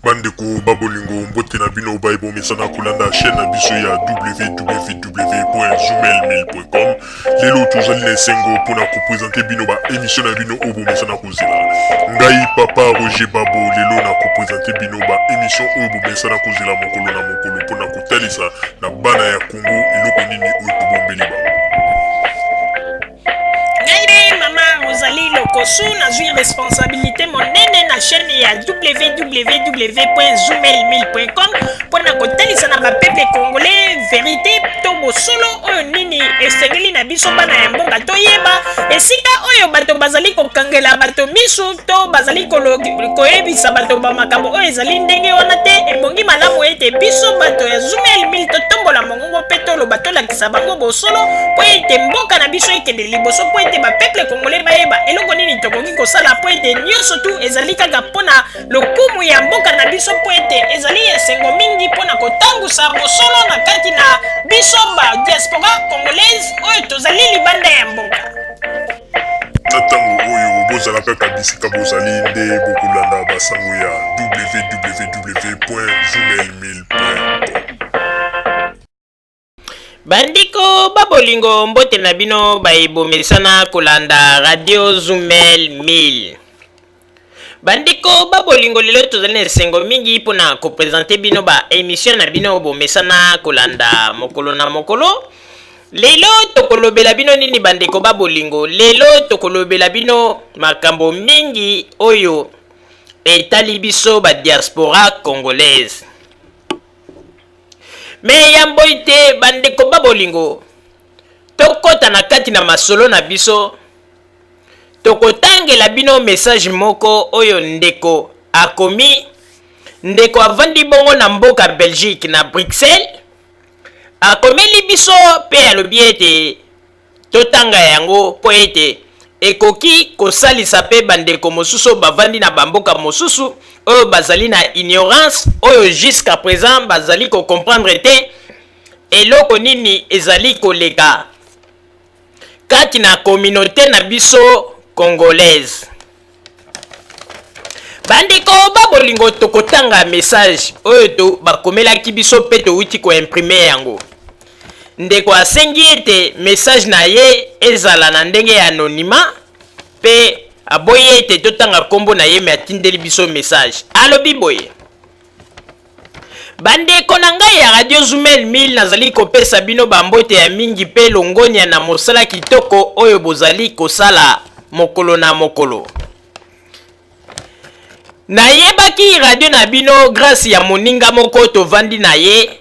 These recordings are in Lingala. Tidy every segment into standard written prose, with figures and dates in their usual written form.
Bandeko babolingo mbote na bino baibo mesana kulanda chaîne na biso ya www.zoomel1000.com. Lelo tozali na esengo pona ko présenter bino ba émission na bino obo mesana kozela. Ngai papa Roger Babo lelo na ko présenter bino ba émission obo mesana kozela mokolo na mokolo pona kotalisa na bana ya Congo eloko nini oyo tobombeli ba. Rosalie Lokosu na zui responsabilité monene na chaîne ya www.zoomel1000.com pona kotalisa na bapeple congolais vérité to bosolo oyo nini esengeli na biso bana ya mboka toyeba esika oyo bato bazali kokangela bato misu to bazali koyebisa bato bamakambo oyo ezali ndenge wana te ebongi malamu ete biso bato ya Zoomel 1000 totombola mongongo mpe toloba tolakisa bango bosolo po ete mboka na biso ekende liboso po ete bapeple congolais bayeba eloko nini tokoki kosala po ete nyonso tu ezali kaka mpona lokumu ya mboka na biso po ete ezali esengo mingi mpona kotangusa bosolo na kati na biso ba diaspora congolaise oyo tozali libanda ya mboka. Na ntango oyo bozalaka kabisika bozali nde bokolanda basango ya www.zoomel1000.com. Bandiko babolingo mbote na bino baibomesana kolanda radio Zoomel 1000. Bandiko babolingo lelo tozali na esengo mingi mpona kopresente bino ba émission na bino bomesana kolanda mokolo na mokolo. Lelo tokolobela bino nini bandeko babolingo? Lelo tokolobela bino makambo mingi oyo etali biso ba diaspora congolaise. Me yambo ite bandeko babolingo tokota na kati na masolo na biso tokotangela bino message moko oyo ndeko akomi ndeko avandi bongo na mboka Belgique na Bruxelles akomeli biso pe alobi ete totanga yango po ete ekoki kosalisa pe bandeko mosusu bavandi na bamboka mosusu oyo bazali na ignorance oyo jusqu'à présent bazali ko comprendre te eloko nini ezali koleka kati na communauté na biso congolaise. Bandeko babolingo tokotanga message oyo to bakomelaki biso pe touti ko imprimer yango. Ndeko asengi ete message na ye ezala na ndenge ya anonymat pe aboye ete totanga kombo na ye me atindeli biso message. Alobi boye: bandeko na ngai ya radio Zoomel 1000 nazali kopesa bino bambote ya mingi pe longonia na mosala kitoko oyo bozali kosala mokolo na mokolo. Nayebaki radio na bino grâce ya moninga moko tovandi na ye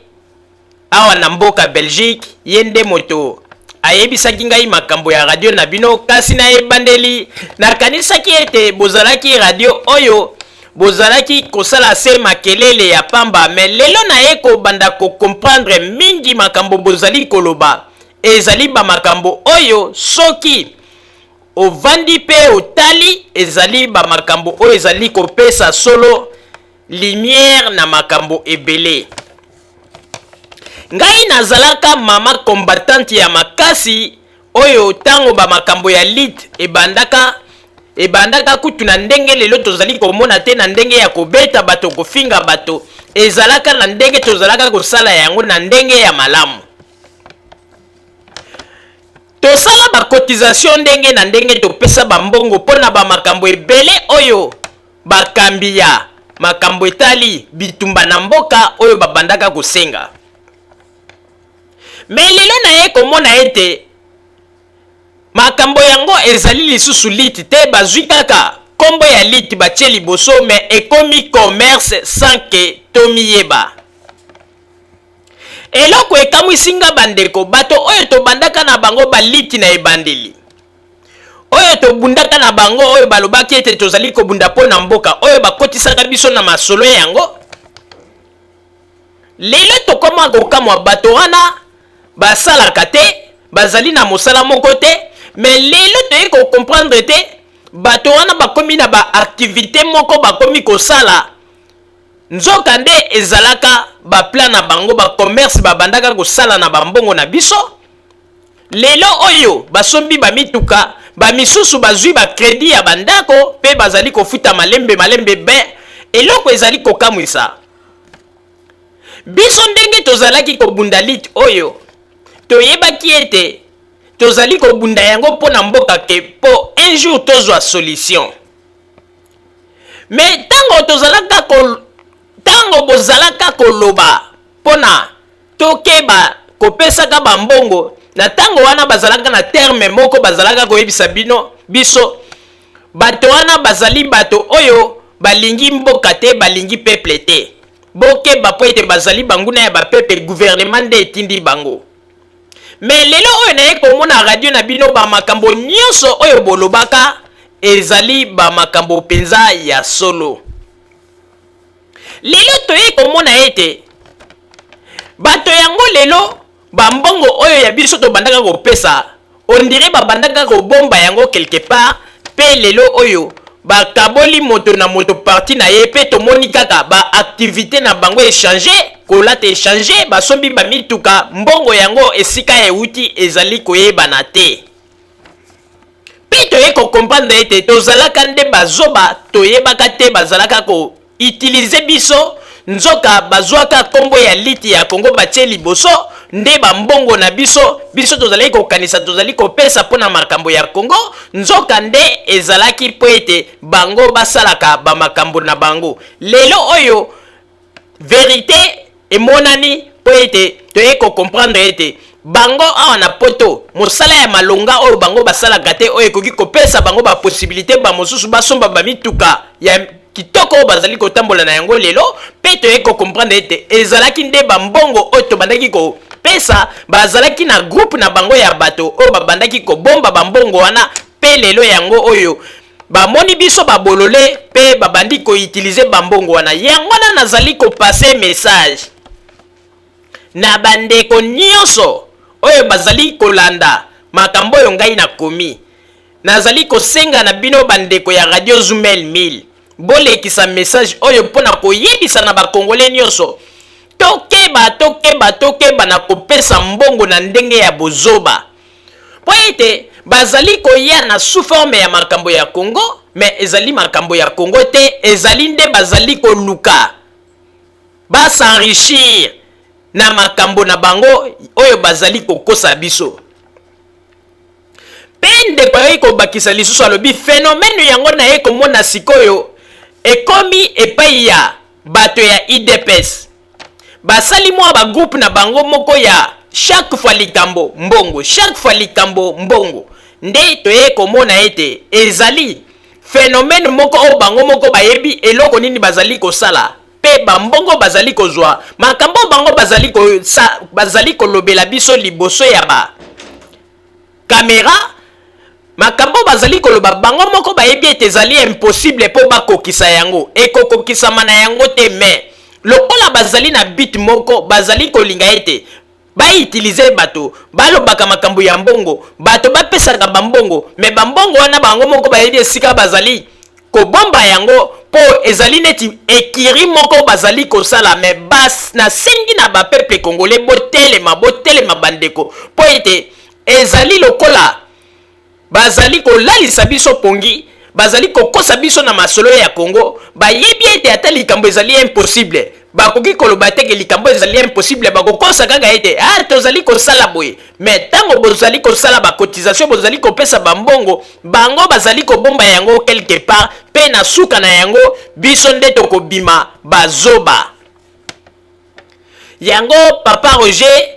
awa na mboka Belgique, yende moto ayebisaki ngai makambo ya radio na bino kasi na ebandeli nakanisaki ete bozalaki radio oyo bozalaki kosala se makelele ya pamba, me lelo na ye kobanda ko comprendre mingi makambo bozali koloba ezali ba makambo oyo soki ovandi pe otali ezali ba makambo oyo ezali kopesa solo lumière na makambo ebele. Ngai nazalaka mama combattante ya makasi oyo tango ba makambo ya lit ebandaka kutu na ndenge lelo tozali komona te na ndenge ya kobeta bato kofinga bato ezalaka na ndenge tozalaka kosala yango na ndenge ya malamu. Tosala ba cotisation ndenge na ndenge topesa bambongo pona ba makambo ebele oyo bakambi ya makambo etali bitumba na mboka oyo babandaka kosenga. Me lelo na ye komona ete makambo yango ezali lisusu liti te bazwi kaka kombo ya liti batie liboso me ekomi commerce sans ke tomiyeba. Eloko ekamwisinga bandeko bato oyo tobandaka na bango baliti na ebandeli oyo tobundaka na bango oyo balobaki ete tozali kobunda po na mboka oyo bakotisaka biso na masolo yango. Lelo tokoma kokamwa bato wana basalaka te bazali na mosala moko te, me lelo toye ko comprendre te bato wana bakomi na ba activité moko bakomi kosala nzoka nde ezalaka ba plan na bango ba commerce babandaka kosala na bambongo na biso. Lelo oyo basombi bamituka bamisusu bazwi ba crédit ya bandako pe bazali kofuta malembe be eloko ezali kokamwisa biso ndenge tozalaki kobunda lit oyo toyebaki ete tozali kobunda yango mpona mboka ke po un jour tozwa solution. Mais tango bozalaka koloba mpona tokeba kopesaka bambongo na tango wana bazalaka na terme moko bazalaka koyebisa biso bato wana bazali bato oyo balingi mboka te balingi peuple te bokeba po ete bazali banguna ya bapeple gouvernement nde etindi bango. Mais lelo oyo naye komona radio na bino bamakambo nyonso oyo bolobaka ezali bamakambo penza ya solo. Lelo toye komona ete bato yango lelo bambongo oyo ya biso tobandaka kopesa on dirait babandaka kobomba yango quelque part pe lelo oyo bakaboli moto na moto parti na ye pe tomoni kaka ba activité na bango échanger kolata échanger basombi bamituka mbongo yango esika euti ezali koyebana te. Pe toye ko comprendre ete tozalaka nde bazoba toyebaka te bazalaka ko utiliser biso nzoka bazwaka kombo ya liti ya Congo batie liboso nde bambongo na biso tozali kokanisa tozali kopesa mpona makambo ya Congo nzoka nde ezalaki po ete bango basalaka bamakambo na bango. Lelo oyo vérité emonani po ete toye ko comprendre ete bango awa na poto mosala ya malonga oyo bango basalaka te oyo ekoki kopesa bango ba possibilité ba mosusu basomba bamituka ya kitoko bazali kotambola na yango lelo pe toye ko comprendre ete ezalaki nde bambongo oyo tobandaki ko pesa bazalaki na groupe na bango ya bato oyo babandaki kobomba bambongo wana pe lelo yango oyo bamoni biso babolole pe babandi ko utiliser bambongo wana yango na nazali ko passer message na bandeko nyonso oyo bazali kolanda makambo oyo ngai nakomi nazali kosenga na bino bandeko ya radio Zumel 1000 bolekisa message oyo mpona koyebisa na bakongole nyonso tokeba na kopesa mbongo na ndenge ya bozoba po ete bazali koya na sous forme ya makambo ya Congo mais ezali makambo ya Congo te ezali nde bazali koluka s'enrichir na makambo na bango oyo bazali kokosa biso. Pende kwa yiko bakisa lisusu alobi phénomène yango na ye komona sikoyo ekomi epai ya bato ya IDPS basali mwa ba groupe na bango moko ya chaque fois likambo mbongo nde toye komona ete ezali phénomène moko o bango moko bayebi eloko nini bazali kosala pe bambongo bazali kozwa makambo bango bazali kolobela biso liboso ya ba kamera makambo bazali koloba bango moko bayebi ete ezali impossible po bakokisa yango ekokokisama na yango te mais lokola bazali na bit moko bazali kolinga ete bautilize bato balobaka makambo ya mbongo bato bapesaka bambongo mais bambongo wana bango moko bayebi esika bazali kobomba yango po ezali neti ekiri moko bazali kosala mais bas na sengi na bapeple congolais botelema bandeko po ete ezali lokola bazali kolalisa biso pongi bazali kokosa biso na masolo ya Congo bayebi ete ata likambo ezali impossible bakoki koloba teke likambo ezali impossible bakokosa kaka ete tozali kosala boye mais tango bozali kosala bacotisation bozali kopesa bambongo bango bazali kobomba yango quelque part pe na suka na yango biso nde tokobima bazoba yango papa Roger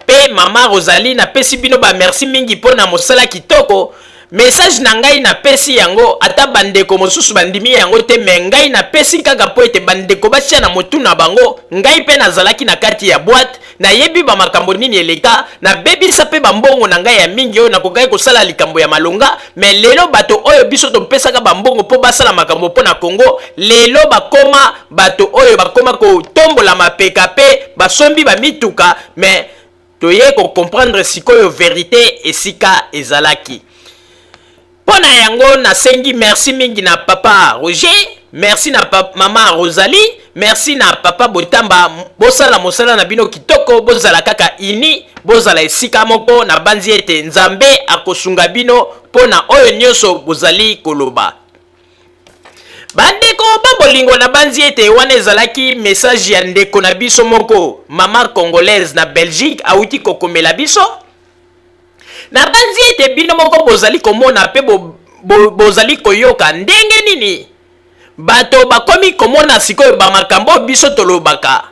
pe mama Rosalie na pesi bino ba merci mingi pona mosala kitoko message na ngai na pesi yango ata bandeko mosusu bandimi yango te me ngai na pesi kaka po ete bandeko batia na motu na bango ngai pe nazalaki na kati ya boîte na yebi ba makambo nini eleka na bebisa pe bambongo na ngai ya mingi oyo nakokai kosala likambo ya malonga me lelo bato oyo biso topesaka bambongo po basala makambo po na Congo lelo bakoma bato oyo bakoma kotombola mapeka pe basombi bamituka me toye ko comprendre sikoyo vérité esika ezalaki. Pona yango nasengi merci mingi na papa Roger, merci na mama Rosalie, merci na papa Botamba bosala mosala na bino kitoko bozala kaka ini bozala esika moko na banzi ete Nzambe akosunga bino pona oyo nyonso bozali koloba. bandeko babolingo na banzi ete wana ezalaki message ya ndeko na biso moko mama congolaise na Belgique auti kokomela biso na banzi ete bino moko bozali komona pe bozali koyoka ndenge nini bato bakomi komona sikoyo bamakambo biso tolobaka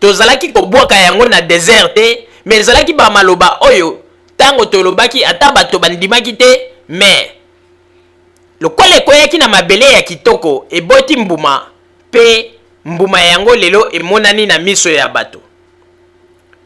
tozalaki kobwaka yango na desert te mais ezalaki bamaloba oyo tango tolobaki ata bato bandimaki te mais lokola ekoyaki na mabele ya kitoko eboti mbuma pe mbuma yango lelo emonani na miso ya bato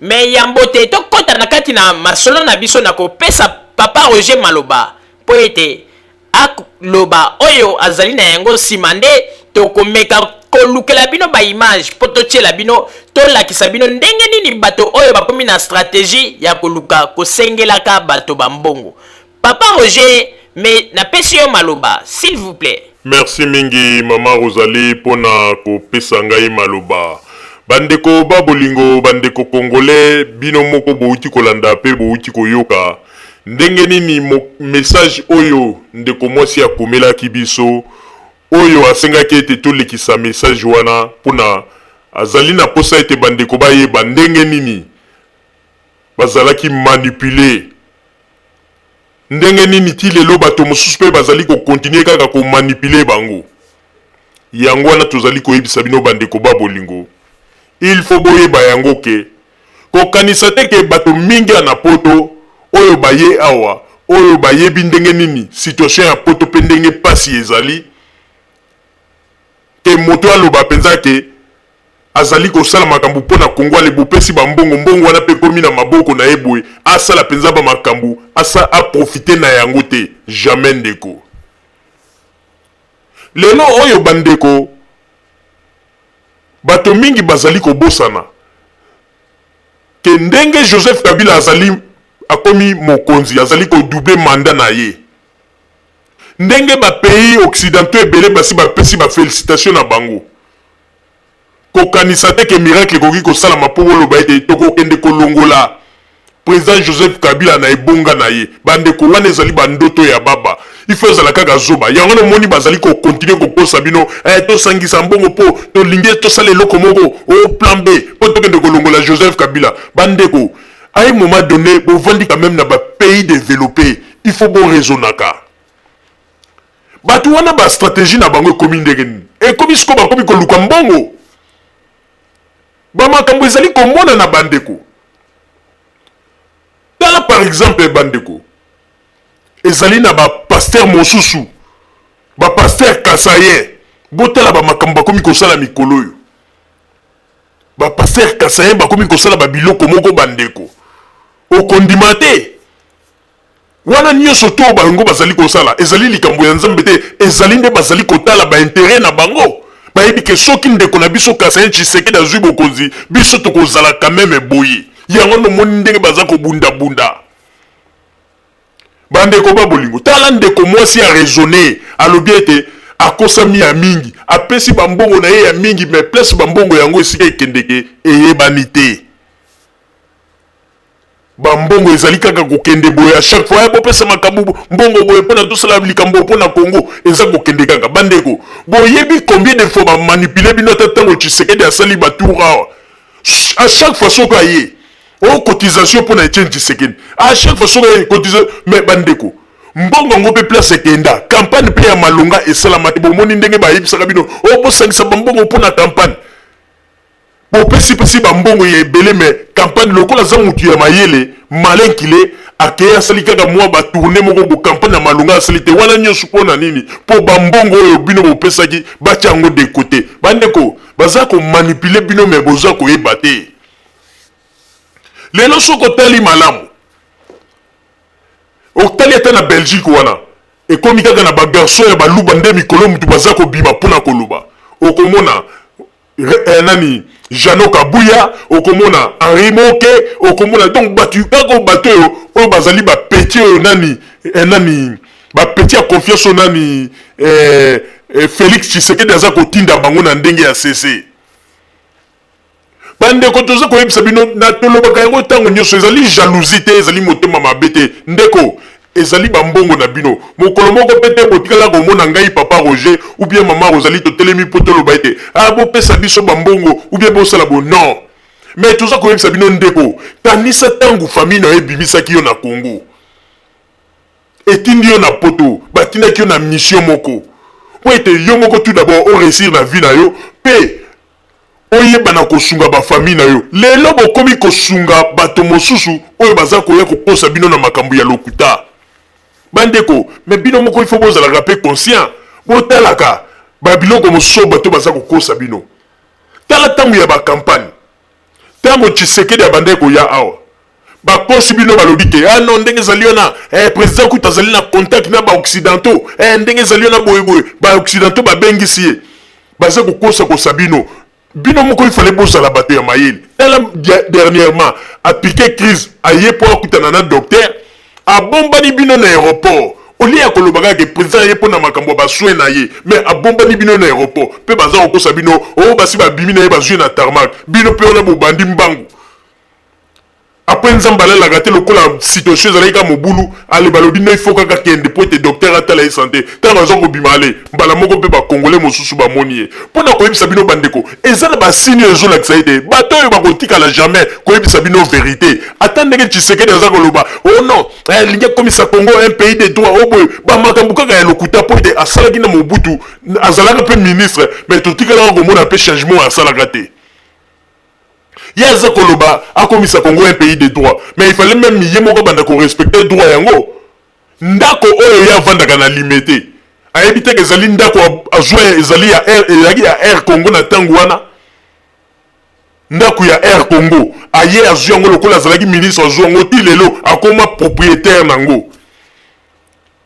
me yambo te tokota na kati na masolo na biso na kopesa papa Roger maloba po ete akloba oyo azali na yango nsima nde tokomeka kolukela bino baimage po totiela bino tolakisa bino ndenge nini bato oyo bakomi na stratégie ya koluka kosengelaka bato bambongo. Papa Roger, mais napesi yo maloba s'il vous plaît. Merci mingi mama Rosalie pona kopesa ngai maloba. Bandeko babolingo bandeko congolais bino moko bouti kolanda pe bouti koyoka ndenge nini message oyo ndeko mwasi akomela kibiso oyo asengaki ete tolekisa message wana pona azali na posa ete bandeko bayeba ndenge nini bazalaki manipuler ndenge nini ti lelo bato mosusu pe bazali kokontinue kaka komanipuler bango yango wana tozali koyebisa bino bandeko babolingo. Il faut boyeba yango ke kokanisa te ke bato mingi na poto oyo baye awa oyo bayebi ndenge nini situation ya poto pe ndenge pasi ezali ke moto aloba penza ke azali kosala makambo mpona Kongo ale bopesi bambongo mbongo wana pe komi na maboko na ebwe asala penza ba makambo asa aprofite na yango te jamais ndeko. Lelo oyo bandeko bato mingi bazali kobosana ke ndenge Joseph Kabila azali akomi mokonzi azali ko doubler mandat na ye ndenge ba pays occidentaux ebele basi bapesi ba félicitation na bango kokanisa te ke miracle koki kosala mapolo ba ete tokokende kolongola président Joseph Kabila na ebonga na ye bandeko wana ezali bandoto ya baba il faut ezala kaka zoba yango na moni bazali ko continuer kokosa bino to sangisa mbongo po to linge to sala eloko moko au plan B po tokende kolongola Joseph Kabila bandeko à un moment donné vous vendez quand même na ba pays développé il faut bon raisonnaka batu wana ba stratégie na bango komi ndenge nini ekomi siko bakomi koluka mbongo bamakambo ezali komona na bandeko. Tala par exemple bandeko ezali na ba pasteur mosusu ba pasteur Kasaye botala ba makambo bakomi kosala mikolo yo ba pasteur Kasaye bakomi kosala ba biloko moko bandeko okondima te wana nyonso to bango bazali kosala ezali likambo ya Nzambe te ezali nde bazali kotala ba intérêt na bango bayebi ke soki ndeko na biso Kasaye Tshisekedi azwi bokonzi biso tokozala quand même boye yango no moni ndenge baza ko bunda bunda bandeko babolingo tala ndeko mwasi a raisonner alobi ete akosami ya mingi apesi bambongo na ye ya mingi mais place bambongo yango esika ekendeke eyebani te bambongo ezali kaka kokende boye à chaque fois bopesa makambo mbongo boye mpona tosala likambo mpona Congo eza kokende kaka bandeko boyebi combien de fois bamanipuler bino ata ntango Tshisekedi asali batour awa à chaque fois soki aye o cotisation mpona Etienne Tshisekedi à chaque fois soki aye cotisation mais bandeko mbongo yango mpe place ekenda campagne mpe ya malonga esalama te bomoni ndenge bayebisaka bino bosangisa bambongo mpona campagne bopesi bambongo ya ebele me campagne lokola za mutu ya mayele malenkile akeye asali kaka mwa batourne moko bo campagne ya malonga asali te wana nyonso mpona nini mpo bambongo oyo bino bopesaki batia yango de kote bandeko baza komanipule bino me boza koyeba te lelo soki otali malamu otali ata na Belgique wana ekomi kaka na bagarson ya baluba nde mikolo mutu baza kobima mpona koloba okomona nani Jano Kabuya okomona Henri Moke okomona donc batu kako bato oyo bazali ba petit oyo nani ba petit a confiance nani Félix Tshisekedi aza kotinda bango na ndenge ya CC bandeko toza koyebisa bino na tolobaka yango ntango nyonso ezali jalousie te ezali motema mabe te ndeko ezali bambongo na bino mokolo moko pete botikala komona ngai papa Roger ou bien maman Rosalie totelemi po toloba ete bopesa biso bambongo ou bien bosala bo non mais toza koyebisa bino ndeko kanisa tangu famille na ebimisaki yo na Congo etindi yo na poto batindaki yo na mission moko po ete yo moko tout d'abord o réussir na vie na yo pe oyebana kosunga bafamille na yo lelo bokomi kosunga bato mosusu oyo baza koya kokosa bino na makambo ya lokuta bandeko me bino moko ifo bozalaka pe conscient botalaka babiloko mosusu bato baza kokosa bino tala ntango ya bakampagne ntango Tshisekedi abandaki koya awa bakosi bino balobi te non ndenge ezali yo na président kuta azali na contact na baoccidentaux ndenge ezali yo na boyeboye baoccidentaux babengisi ye baza kokosa kosa bino bino moko ifale bozala bato ya mayele tala dernièrement appliqué crise aye po akutana na docteur abombani bino na aéroport oli ya kolobaka ke président ye po na makambo baswe na ye mais abombani bino na aéroport pe baza kokosa bino basi babimi na ye bazwi na tarmac bino pe ona bobandi mbangu après nzambe alalaka te lokola situation ezalaki ka mobulu ale balobi no ifo kaka kende po ete docteur atala ye santé ntango aza kobima ale mbala moko mpe bakongole mosusu bamoni ye mpo na koyebisa bino bandeko eza na basini oyo ezolakisa ete bato oyo bakotikala jamais koyebisa bino vérité ata ndenge Tshisekedi aza koloba non lingi akomisa Congo un pays de droit oboye bamakambo kaka ya lokuta po ete asalaki na mobutu azalaka mpe ministre mais totikalaka komona mpe changement asalaka te. Yaza koloba akomisa Congo un pays de droit mais il fallait même yé moko banda ko respecter droit yango ndako oyo ya vandaka na limité ayebite ke ezali ndako azwa ezali ya Air Congo na tango wana ndako ya Air Congo aye azwa yango lokola azalaki ministre azwa yango ti lelo akoma propriétaire nango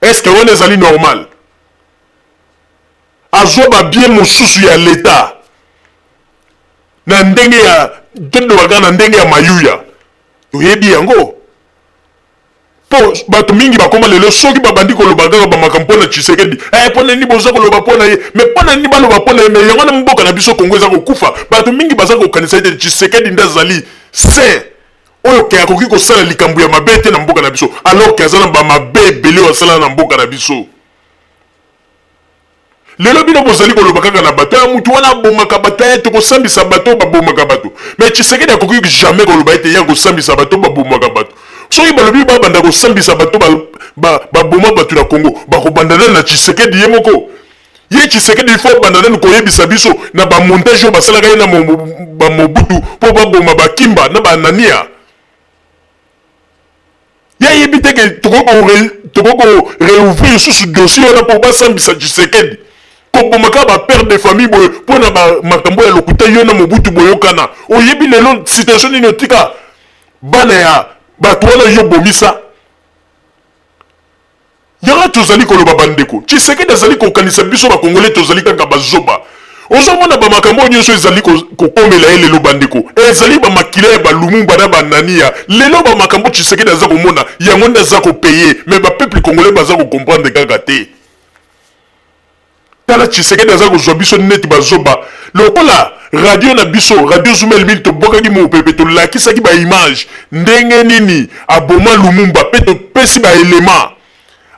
est-ce que on ezali normal azwa ba bien mosusu ya l'état na ndenge ya tondo bagana ndenge ya mayuya toyebi yango po bato mingi bakoma lelo soki babandi koloba kaka bamakambo na Tshisekedi pona ni boza koloba pona ye mais pona ni baloba pona ye mais yango na mboka na biso Kongo eza kokufa bato mingi baza kokanisa ete Tshisekedi ndazali saint oyo ke akoki kosala likambo ya mabe te na mboka na biso alors ke aza na bamabe ebele oyo asala na mboka na biso lelo bino bozali koloba kaka na bato ya mutu wana abomaka bato ye tokosambisa bato babomaka bato mais Tshisekedi akoki jamais koloba ete ya kosambisa bato babomaka bato soki balobi babanda kosambisa bato baboma bato na Congo bakobandana na Tshisekedi ye moko ye Tshisekedi ifo bandana koyebisa biso na bamontage oyo basalaka ye na bamobutu mpo baboma bakimba na banania yeyebi te ke tokoko réouvrir susu dossier wana mpo basambisa Tshisekedi kobomaka bapère de famille boye mpo na makambo ya lokuta yo na mobutu boyokana oyebi lelo situation nini otika bana ya bato wana yo bomisa yanga tozali koloba bandeko Tshisekedi azali kokanisa biso bakongole tozali kaka bazoba ozomona bamakambo nyonso ezali kokomela ye lelo bandeko ezali bamakila ya balumumba na banania lelo bamakambo Tshisekedi aza komona yango nde aza kopeye mais bapeuple congolais baza kokomprendre kaka te tala Tshisekedi aza kozwa biso neti bazoba lokola radio na biso radio Zumel Mil tobokaki mopepe tolakisaki baimage ndenge nini aboma Lumumba mpe topesi baelema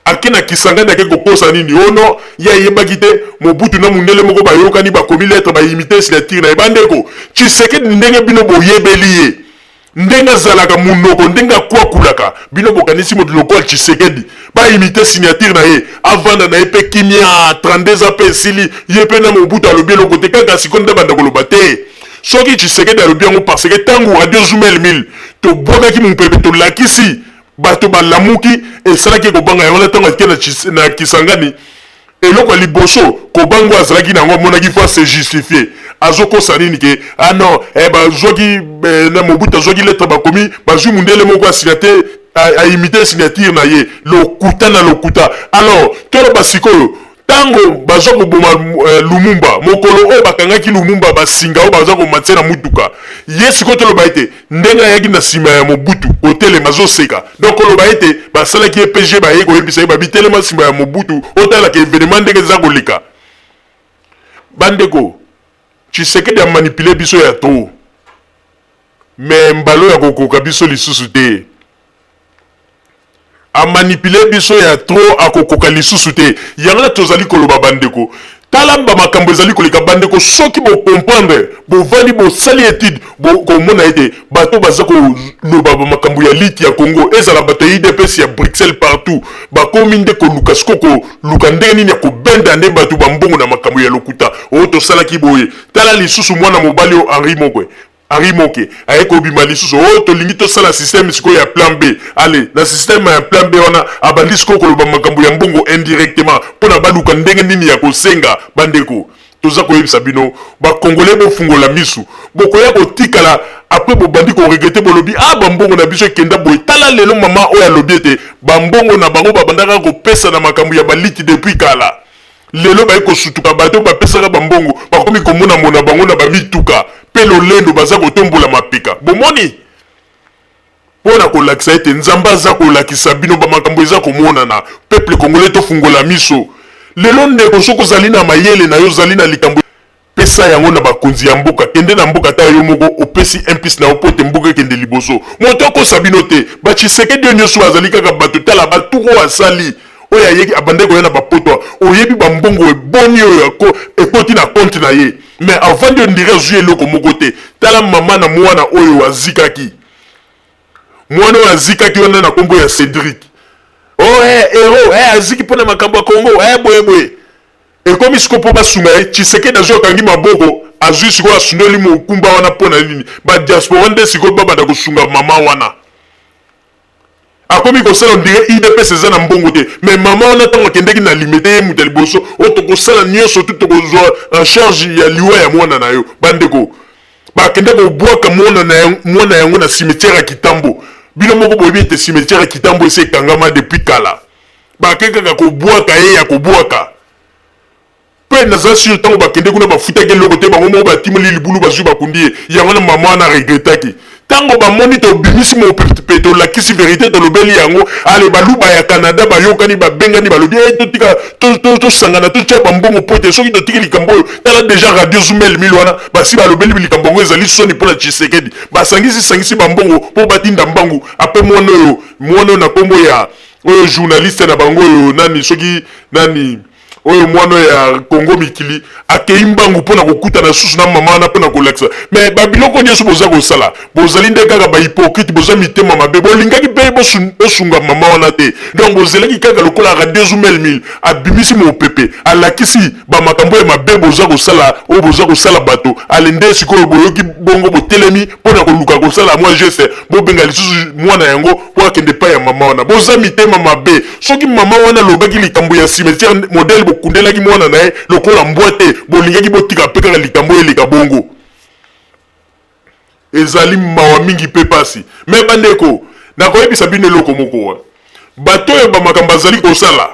ake na Kisangani ake kokosa nini ono ya yebaki te mobutu na mundele moko bayokani bakomi lettre baimite signature na ebandeko Tshisekedi ndenge bino boyebeli ye ndenge azalaka munoko ndenge akwakulaka bino bokanisi moto lokola Tshisekedi baimite signature na ye avanda na ye mpe kimia 32 ape esili ye mpe na mobutu alobi eloko te kaka sikoyo nde banda koloba te soki Tshisekedi alobi yango parce que ntango radio Zumel Mil tobwakaki mopepe tolakisi bato balamuki esalaki kobanga yango na ntango atike na Kisangani eloko liboso kobango azalaki nango amonaki fois se justifier azokosa nini ke non bazwaki na mobutu azwaki lettre bakomi bazwi mundele moko asignature aimite signature na ye lokuta na lokuta alors toloba sikoyo tango bazwa koboma Lumumba mokolo oyo bakangaki Lumumba basinga oyo bazwa komatisa na mutuka ye sikoyo toloba ete ndenge ayaki na nsima ya mobutu kotelema azoseka donc koloba ete basalaki ye PG baye koyebisa ye babitelema nsima ya mobutu otalaka evenema ndenge eza koleka bandeko Tshisekedi amanipule biso ya to mais mbalo ya kokoka biso lisusu te a manipulé biso ya trop akokoka lisusu te yango tozali koloba bandeko talamba makambo ezali koleka bandeko soki bo comprendre bo vali bo sali étude bo komona ete bato baza koloba makambo ya liti ya Congo ezala bato ya IDPS ya Bruxelles partout bakomi nde koluka siko koluka ndenge nini ya kobenda nde bato bambongo na makambo ya lokuta oyo tosalaki boye tala lisusu mwana mobali o Henri Moke aye kobima lisusu oyo tolingi tosala système sikoyo ya plan B ale na système ya plan B wana abandi sikoyo koloba makambo ya mbongo indirectement mpona baluka ndenge nini ya kosenga bandeko toza koyebisa bino bakongole bofungola misu bokoya kotikala apres bobandi koregrete bolobi bambongo na biso ekenda boye tala lelo mama oyo alobi ete bambongo na bango babandaka kopesa na makambo ya baliti depuis kala lelo baye kosutuka bato bapesaka bambongo bakomi komona mona bango na bamituka mpe lolendo baza kotombola mapeka bomoni mpona kolakisa ete nzambe aza kolakisa bino bamakambo eza komonana peuple congolais tofungola miso lelo ndeko soki ozali na mayele na yo ozali na likambo pesa yango na bakonzi ya mboka kende na mboka ta yo moko opesi impisi na yo po ete mboka ekende liboso moto akosa bino te batshisekedi oyo nyonso bazali kaka bato tala baturo asali oyo ayeki abande koya na bapoto oyebi bambongo eboni oyo ekoti na compte na ye mais avant de ndire azwi eloko moko te tala mama na mwana oyo azikaki mwana oyo azikaki wana na kombo ya Cédric ero aziki mpona makambo ya Congo boyeboye ekomi siko mpo basunga ye Tshisekedi azwi akangi maboko azwi sikoyo asundoli mokumba wana mpona nini badiaspora nde sikoyo babanda kosunga mama wana akomi kosala ndire IDPS eza na mbongo te mais mama wana ntango akendeki na limite ye muta liboso oyo tokosala nyonso tu tokozwa en charge ya liwa ya mwana na yo bandeko bakende kobwaka mwana yango na cimetière ya Kitambo bino moko boyebi ete cimetière ya Kitambo esi ekangama depuis kala bakekaka kobwaka ye ya kobwaka mpe naza sur ntango bakende kuna bafutaki eloko te bango moko batimoli libulu bazwi bakundi ye yango na mama wana regretaki tango bamoni tobimisi mopepe tolakisi verité tolobeli yango ale baluba ya Canada bayokani babengani balobi totika tosangana totya bambongo po ete soki totiki likambo oyo tala deja radio Zoomel mil wana basi balobeli likambo yango ezali soni mpona Tshisekedi basangisi bambongo mpo batinda mbangu ape mwana oyo na kombo ya oyo journaliste na bango oyo nani soki nani oyo mwana ya Congo mikili akei mbangu mpona kokutana susu na mama wana mpona kolakisa mais babiloko nyonso boza kosala bozali nde kaka bahypocrite boza mitema mabe bolingaki mpe bosunga mama wana te donc bozelaki kaka lokola radio Zoomel mil abimisi mopepe alakisi bamakambo ya mabe boza kosala oyo boza kosala bato ale nde sikoyo boyoki bongo botelemi mpona koluka kosala mwa geste bobenga lisusu mwana yango mpo akende pa ya mama wana boza mitema mabe soki mama wana alobaki likambo ya cimetière modèle bokundelaki mwana na ye lokola mbwa te bolingaki botika mpe kaka likambo eleka bongo ezali mawa mingi mpe pasi me bandeko nakoyebisa bino eloko moko wa bato oyo bamakambo azali kosala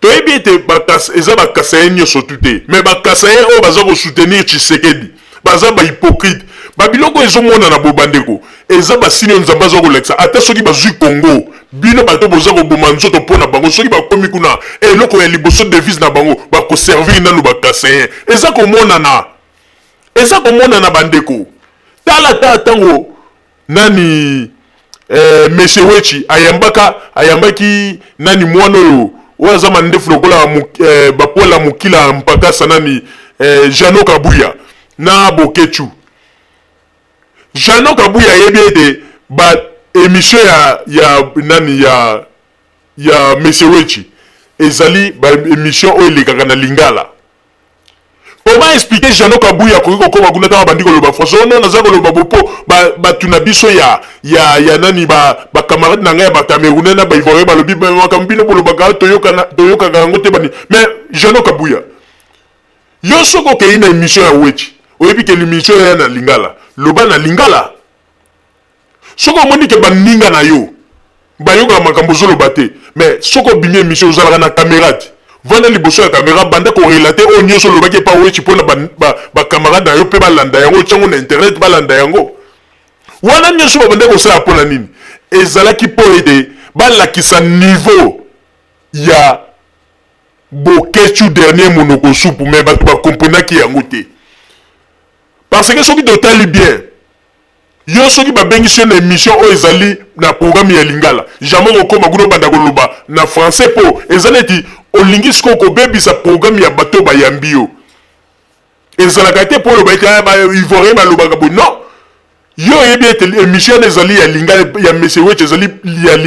toyebi ete eza bakasaye nyonso tu te me bakasaye oyo baza kosoutenir Tshisekedi baza bahypocrite babiloko ezomonana bo bandeko eza basini oyo nzambe aza kolakisa ata soki bazwi Congo bino bato boza koboma nzoto mpona bango soki bakomi kuna eloko ya liboso devise na bango bakoservir nanu bakasayen eza komonana bandeko tala ta ntango nani Monsieur Wechi ayambaki nani mwana oyo aza mandefu lokola bapola mokila mpakasa nani Jano Kabuya na Bokechu Jano Kabuya yebi ete ba émission ya Monsieur Wechi ezali ba émission oyo elekaka na Lingala. Comment expliquer Jano Kabuya kokoma kuna ta bandi koloba français non naza koloba bopo batuna biso ya nani ba camarade na ngai ba Camerounais na ba Ivoirien ba lobi ba makambino boloba toyoka kango te bani mais Jano Kabuya yo soko ke ina émission ya Wechi oyebi ke l'émission ya na Lingala loba na Lingala soko moni ke baninga na yo bayoka makambo zoloba te mais soko bimi émission ozalaka na caméra vanda liboso ya caméra banda ko relater o nyonso lobaki pa Wechi pona ba camarade na yo pe balanda yango tsango na internet balanda yango wana nyonso banda ko sala pona nini ezalaki po ete balakisa niveau ya Bokechu dernier monoko soupu mais bato ba comprenaki yango te parce que soki totali bien yo soki babengisi yo na émission oyo ezali na programme ya lingala jamais okoma kuna obanda koloba na français po eza neti olingi sikoyo kobebisa programme ya bato bayambi yo ezalaka te mpo oloba ete ivoirien balobaka boye non yo oyebi ete émission ezali ya lingala ya monsieur wech ezali ya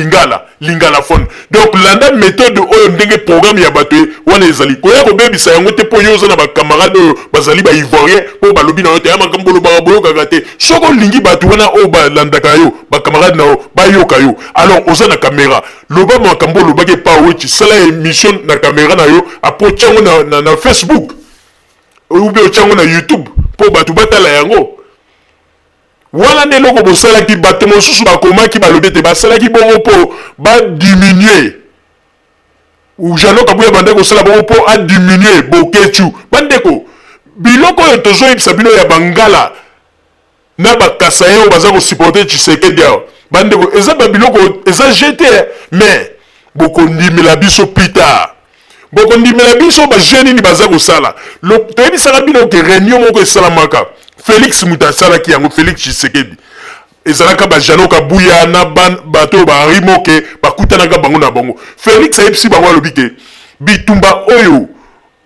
lingala fone donc landa méthode oyo ndenge programme ya bato wana ezali koya kobebisa yango te mpo yo oza na bacamarade oyo bazali baivoirien mpo balobi na yo te ya makambo olobaka boyokaka te soki olingi bato wana oyo balandaka yo bacamarade na yo bayoka yo alors oza na caméra loba makambo olobaki epa wechi sala émission na caméra na yo apo otyango na Facebook oube otyango na YouTube mpo bato batala yango wana nde eloko bosalaki bato mosusu bakomaki balobi ete basalaki bongo mpo badiminue janoka buya bande kosala bongo mpo adiminue bokechu bandeko biloko oyo tozoyebisa bino ya bangala na bakasa oyo baza kosupporte Tshisekedi awa bandeko eza babiloko eza jete mais bokondimela biso pita bokondimela biso bajeune nini baza kosala toyebisaka bino ke réunion moko esalamaka Félix mutu asalaki yango Félix Tshisekedi ezalaka bajanoka buya na bato bahari moke bakutanaka bango na bango Félix ayebisi bango alobi te bitumba oyo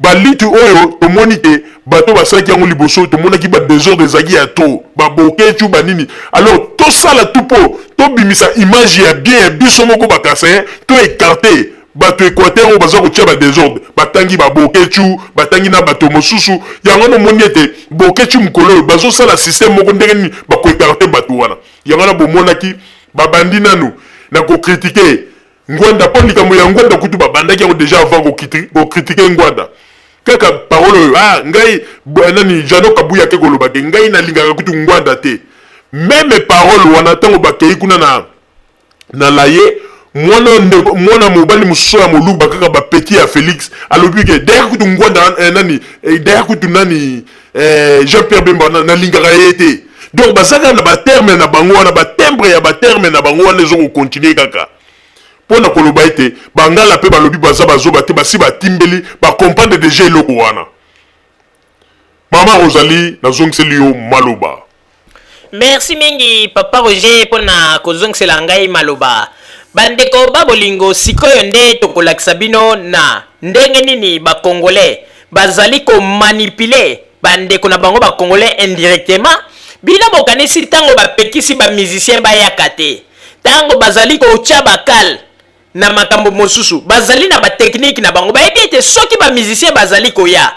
balitu oyo tomoni te bato basalaki yango liboso tomonaki badésordre ezalaki ya to babokecu banini alors tosala tu mpo tobimisa image ya bien ya biso moko bakasa to écarte bato équateur oyo baza kotia badésordre batangi babokecu batangi na bato mosusu yango nomoni ete bokecu mokolo oyo bazosala système moko ndenge nini bakoekarte bato wana yango na bomonaki babandi nanu na kokritike ngwanda mpo likambo ya ngwanda kutu babandaki yango déjà avant kokritike ngwanda kaka parole oyo ngai nani jano kabuya ke kolobake ngai nalingaka kutu ngwanda te meme parole wana ntango bakei kuna na laye mwana mobali mosusu ya moluba kaka bapeti ya Félix alobi ke daya kutu ngwanda nani daya kutu nani Jean-Pierre Bemba nalingaka ye te donc bazaka na baterme na bango wana batembre ya baterme na bango wana ezokokontinue kaka mpo na koloba ete bangala mpe balobi baza bazoba te basi batimbeli bakomprendre deja eloko wana mama Rosalie nazongiseli yo maloba. Merci mingi papa Roger mpona kozongisela ngai maloba bandeko babolingo sikoyo nde tokolakisa bino na ndenge nini bakongolais bazali komanipule bandeko na bango bakongolais indirectement bino bokanisi ntango bapekisi bamusicien bayaka te ntango bazali kotya bakal na makambo mosusu bazali na bateknike na bango bayebi ete soki bamusicien bazali koya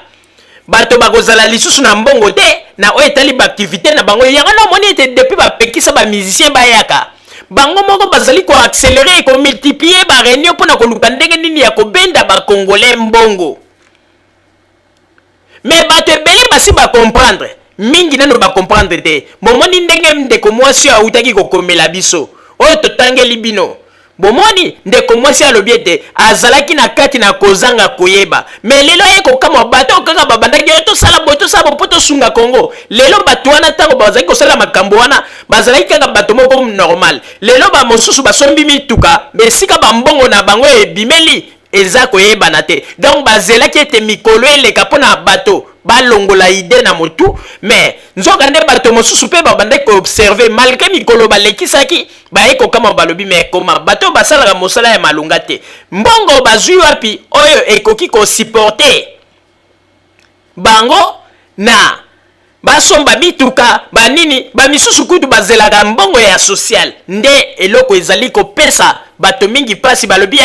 bato bakozala lisusu na mbongo te na oyo etali baaktivité na bango yango nomoni ete depuis bapekisa bamusicien bayaka bango moko bazali koaccélere komultiplie bareunion mpona koluka ndenge nini ya kobenda bakongolais mbongo mais bato ebele basi bakomprendre mingi nano bakomprendre te bomoni ndenge ndeko mwasi autaki kokomela biso oyo totangeli bino bomoni ndeko mwasi alobi ete azalaki na kati na kozanga koyeba mais lelo ye kokama bato kaka babandaki yo tosala bo mpo tosunga Congo lelo bato wana ntango bazalaki kosala makambo wana bazalaki kaka bato moko normal lelo bamosusu basombi mituka esika bambongo na bango ebimeli eza koyebana te donc bazelaki ete mikolo eleka mpona bato balongola ide na motu mais nzoka nde bato mosusu mpe babandaki koobserve malgré mikolo balekisaki baye kokama balobi mais koma bato basalaka mosala ya malunga te mbongo bazwi wapi oyo ekoki kosupporte bango na basomba mituka banini bamisusu kutu bazelaka mbongo ya social nde eloko ezali kopesa bato mingi pasi balobi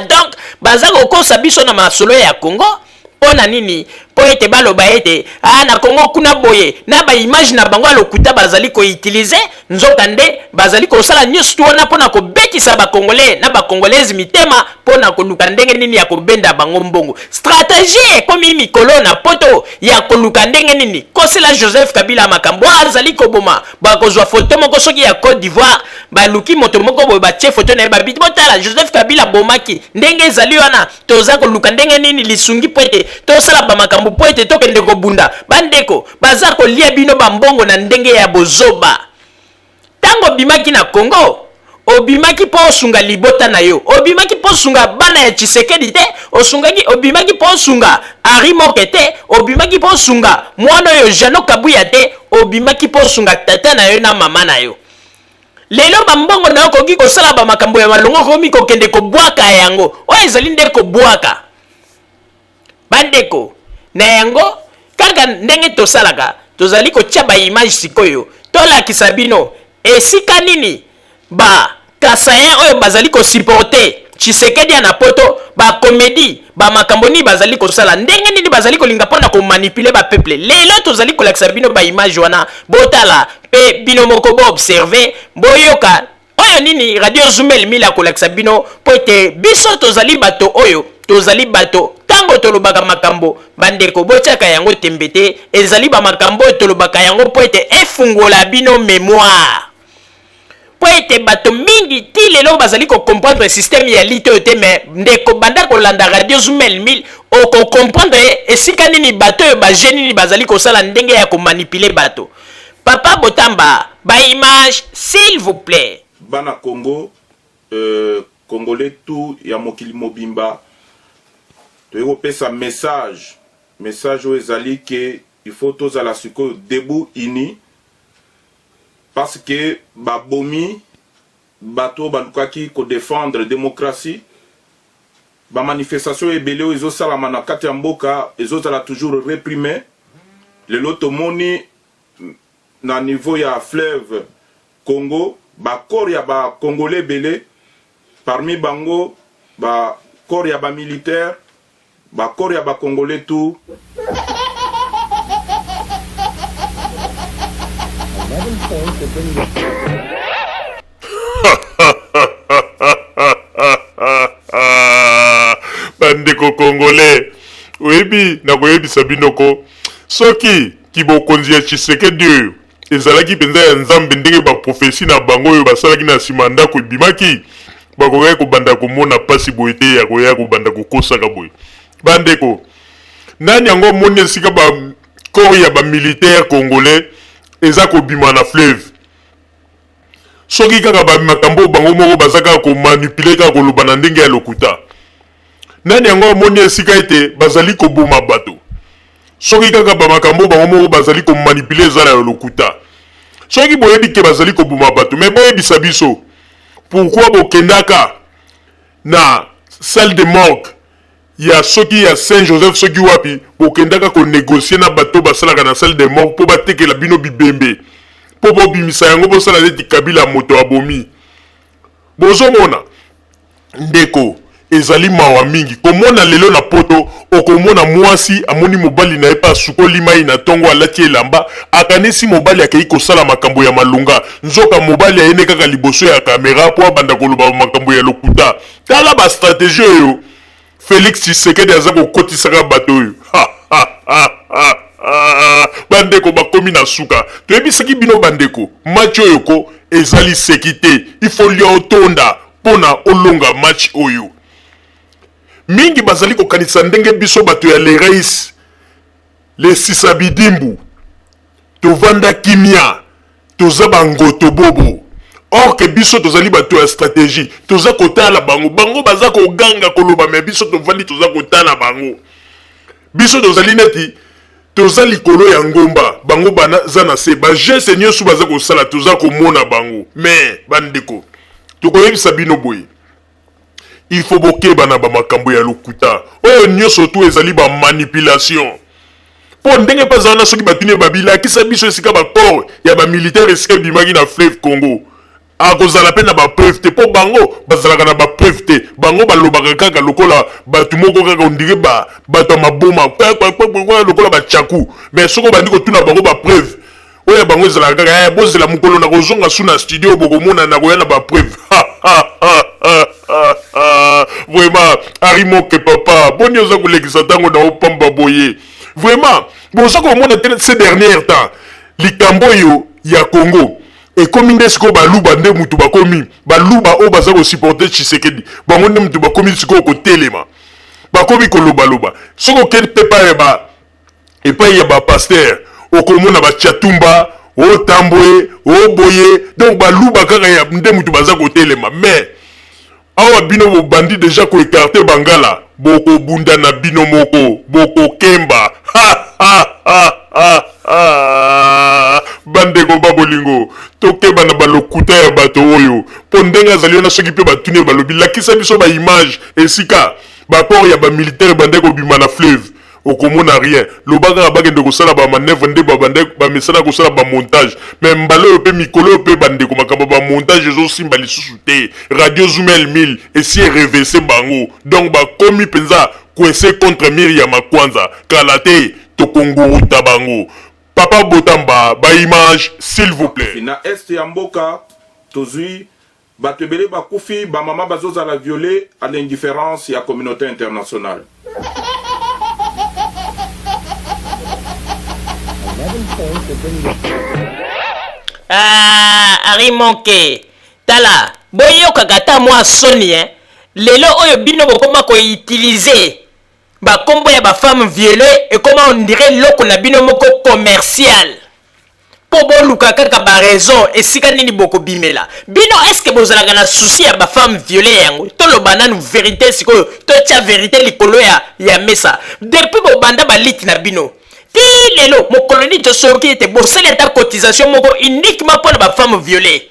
donc baza kokosa biso na masolo ya Congo mpona nini mpo ete baloba ete na Congo kuna boye na baimage na bango alokuta bazali koutilize nzoka nde bazali kosala nyonso wana mpona kobekisa bakongolais na bakongolaise mitema mpona koluka ndenge nini ya kobenda bango mbongo stratégie ekomi mikolo na poto ya koluka ndenge nini kosela Joseph Kabila makambo azali koboma bakozwa foto moko soki ya Côte d'Ivoire baluki moto moko boye batie foto na ye babiti botala Joseph Kabila bomaki ndenge ezali wana toza koluka ndenge nini lisungi po ete tosala bamakambo po ete tokende kobunda bandeko baza kolia bino bambongo na ndenge ya bozoba tango bimaki na Congo obimaki po osunga libota na yo, obimaki po osunga bana ya Tshisekedi te, obimaki po osunga Henri Moke te, obimaki po osunga mwana oyo Jano Kabuya te, obimaki po osunga tata na yo na mama na yo. Lelo bambongo na yo koki kosala ba makambo ya malongo komi kokende kobwaka yango, oyo ezali nde kobwaka. Bandeko na yango kaka ndenge tosalaka tozali kotia ba image sikoyo tolakisa bino esika nini ba kasayen oyo bazali ko supporter Tshisekedi na poto ba comédie ba makambo ni bazali kosala ndenge nini bazali kolinga pona ko manipuler ba peuple. Lelo tozali kolakisa bino ba image wana botala pe bino moko bo observer boyoka oyo nini radio Zumel mila kolakisa bino po ete biso tozali bato oyo tozali bato tango tolobaka makambo bandeko botiaka yango tembete ezali ba makambo tolobaka yango po ete efungola bino mémoire po ete bato mingi ti lelo bazali ko comprendre système ya lito te mais ndeko banda kolanda radio Zumel mil oko comprendre esika nini bato oyo ba jeune nini bazali kosala ndenge ya ko manipuler bato. Papa Botamba ba image s'il vous plaît. Bana Congo Congolais tout ya mokili mobimba to pesa message oyo ezali ke il faut tozala sikoyo debout ini parce que babomi bato balukaki ko défendre démocratie ba manifestation ebele oyo ezosalama na kati ya mboka ezozala toujours réprimé lelo tomoni na niveau ya fleuve Congo ba corps ya ba congolais belé parmi bango ba corps ya ba militaire ba corps ya ba congolais tout bandeko congolais oyebi na koyebisa binoko soki kibokonzi ya Tshisekedi oyo ezalaki penza ya nzambe ndenge baprofesi na bango oyo basalaki na nsima ndako ebimaki bakokaki kobanda komona pasi boye te ya koya kobanda kokosaka boye. Bandeko nani yango moni esika bakori ya bamilitaire congolais eza kobima na fleuve soki kaka bamakambo bango moko baza kaka komanipule kaka koloba na ndenge ya lokuta. Nani yango moni esika ete bazali koboma bato soki kaka bamakambo bango moko bazali komanipule ezala ya lokuta. Soki boyebi ke bazali koboma bato mais boyebisa biso pourquoi bokendaka na salle de morgue ya soki ya Saint-Joseph soki wapi bokendaka ko négocier na bato basalaka na salle de morgue po batekela bino bibembe po bobimisa yango bosala neti Kabila moto abomi. Bozomona ndeko ezali mawa mingi komona lelo na poto okomona mwasi amoni mobali na epa sukoli mai na tongo alati elamba akanesi mobali akei kosala makambo ya malunga nzoka mobali ayene kaka liboso ya kamera po abanda koloba makambo ya lokuta. Tala ba stratégie oyo Félix Tshisekedi aza kokotisaka bato oyo. Bandeko bakomi na suka toyebisaki bino bandeko match oyo ko ezali sekite il faut lia otonda pona olonga match oyo. Mingi bazali kokanisa ndenge biso bato ya le reis le sisabidimbu tovanda kimia toza bangoto bobo or que biso tozali bato ya stratégie toza kotala bango baza koganga koloba mais biso tovandi toza kotala bango biso tozali neti toza likolo ya ngomba bango baza na se ba geste nyonso baza kosala toza komona bango mais bandeko tokoyebisa bino boye il faut bokeba na ba makambo ya lokuta oyo nyonso tu ezali ba manipulation po ndenge pa na soki batuni babila kisa biso esika ba corps ya ba militaire esika bimaki na fleuve Congo akozala pe na ba preuve te po bango bazalaka na ba preuve te bango balobaka kaka lokola batu moko kaka ondire bato maboma lokola ba chaku mais soko bandi ko tuna bango ba preuve oya bango ezalaka kaka bozela mukolo na kozonga suna studio bokomona na koya na ba preuve. Vraiment Henri Moke papa boni oza kolekisa tango na opamba boye vraiment boza komona ces derniers temps likambo yo ya Congo ekomi nde siko baluba nde mutu bakomi baluba o baza ko supporter Tshisekedi bango nde mutu bakomi siko ko telema bakomi koloba soko kende pepa ya ba pasteur okomona ba Chatumba o tamboye o boye donc baluba kaka ya nde mutu baza kotelema mais awa bino bo bandi déjà ko écarter bangala boko bunda na bino moko boko kemba bandeko babolingo tokeba na balokuta ya bato oyo po ndenge azali na soki pe batuni balobi lakisa biso ba image esika baport ya bamilitaire bandeko bima na fleuve okomona rien lobaka bakende kosala bamanevre nde bamesana kosala bamontage me mbala oyo mpe mikolo oyo mpe bandeko makambo bamontage ezosimba lisusu te radio zoomel 1000 esi erevese bango donc bakomi mpenza coincé contre mire ya makwanza kala te tokonguruta bango papa botamba baimage s'il vous plaît na este ya mboka tozwi bato ebele bakufi bamama bazozala violé à l'indifférence ya communauté internationale. Ari monke tala boyokaka ta mwa soni lelo oyo bino bokoma koutilize bakombo ya bafemme violée ekoma on dirait loko na bino moko commercial po boluka kaka baraison esika nini bokobimela bino eske bozalaka na souci ya bafemme violée yango toloba nanu vérité sikoyo totia vérité likolo ya mesa depuis bobanda baliti na bino ti lelo mokoloni tosoki ete bosala ata cotisation moko uniquement mpona bafemme violée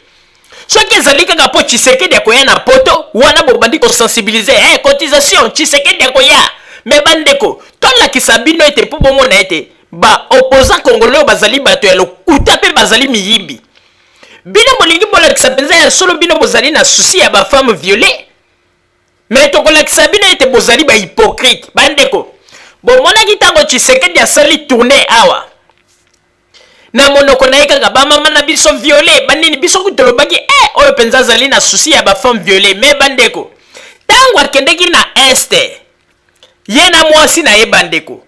soki ezali kaka mpo Tshisekedi akoya na poto wana bobandi kosensibilize cotisation Tshisekedi akoya me bandeko tolakisa bino ete mpo bomona ete baopposant congolais oyo bazali bato ya lokuta mpe bazali miyibi bino bolingi bolakisa mpenza ya solo bino bozali na susi ya bafemme violée me tokolakisa bino ete bozali bahypocrite bandeko bomonaki ntango Tshisekedi asali tourne awa na monoko na ye kaka bamama na biso violé banini biso kutolobaki oyo mpenza azali na susi ya bafemme violé me bandeko ntango akendeki na este ye na mwasi na ye bandeko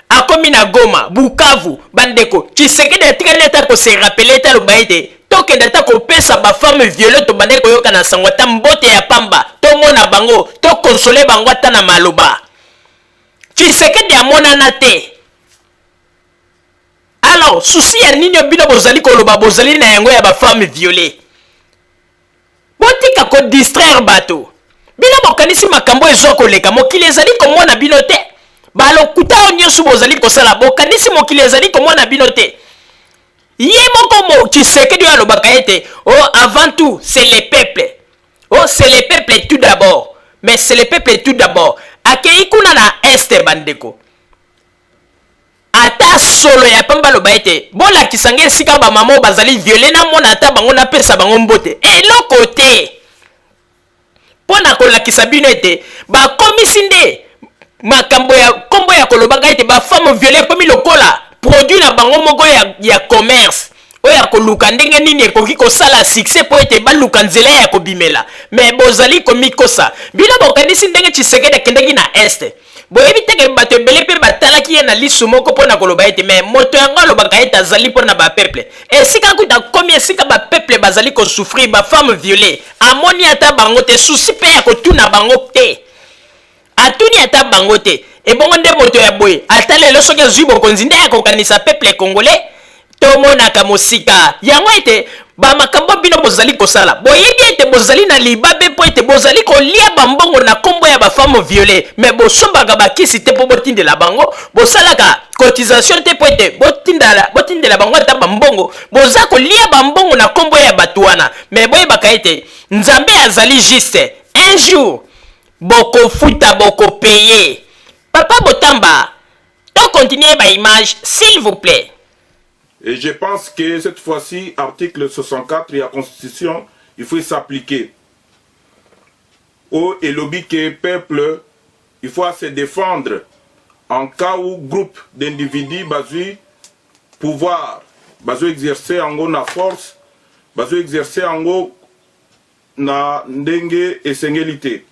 akomi na Goma Bukavu bandeko Tshisekedi atikali ata koserapele ete aloba ete tokende ata kopesa bafemme violé tobande koyoka na sango ata mbote ya pamba tomona bango tokonsole bango ata na maloba Tshisekedi amonana te. Alors souci ya nini bino bozali koloba bozali na yango ya bafemme violée botika ko distraire bato bino bokanisi makambo ezo koleka mokili ezali komona bino te balokuta nyonso bozali kosala bokanisi mokili ezali komona bino te ye moko mo Tshisekedi alobaka ete avant tout c'est les peuples c'est les peuples tout d'abord mais c'est les peuples tout d'abord akei kuna na este bandeko ata solo ya pamba loba ete bolakisa nge esika bamama oyo bazali violé namona ata bango napesa bango mbote eloko te mpo na kolakisa bino ete bakomisi nde makambo ya kombo ya kolobaka ete bafemme violé ekomi lokola produit na bango moko ya commerce oyo ya koluka ndenge nini ekoki kosala succès mpo ete baluka nzela ya kobimela me bozali komikosa bino bokanisi ndenge Tshisekedi akendeki na este boyebi teke bato ebele mpe batalaki ye na lisu moko mpo na koloba ete me moto yango alobaka ete azali mpo na bapeuple esika kuta komi esika bapeuple bazali kosouffrir bafemme violé amoni ata bango te susi mpe ya kotuna bango te atuni ata bango te ebongo nde moto ya boye ata lelo soki azwi bokonzi nde akokanisa peuple congolais tomonaka mosika yango ete bamakambo bino bozali kosala boyebi ete bozali na libabe mpo ete bozali kolia bambongo na kombo ya bafemme violé me bosombaka bakisi te mpo botindela bango bosalaka cotisation te mpo ete botindela bango ata bambongo boza kolia bambongo na kombo ya bato wana me boyebaka ete nzambe azali juste un jour bokofuta bokopeye papa botamba to continuer baimage s'il vous plaît. Et je pense que cette fois-ci, article 64 de la Constitution, il faut s'appliquer. Et lobby que peuple, il faut se défendre en cas où groupe d'individus basé pouvoir, basé exercer en gros la force, basé exercer en gros na ndenge et singélité.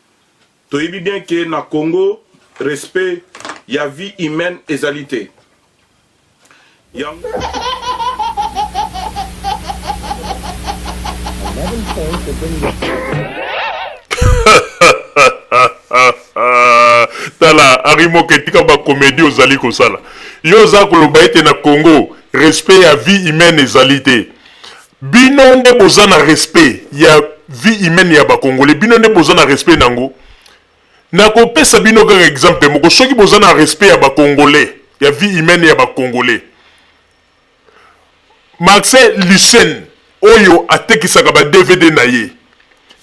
Tu sais bien que na Congo, respect, il y a vie humaine et égalité. tala arimo ketika ba comédie ozali kosala yo za koloba ete na Congo respect ya vie humaine ezali te. Bino nde boza na respect ya vie humaine ya bakongole, bino nde boza na respect nango. Nakopesa bino kaka exemple moko, soki boza na respect ya bakongole, ya vie humaine ya bakongole. Marcel Lucen oyo atekisaka ba DVD na ye.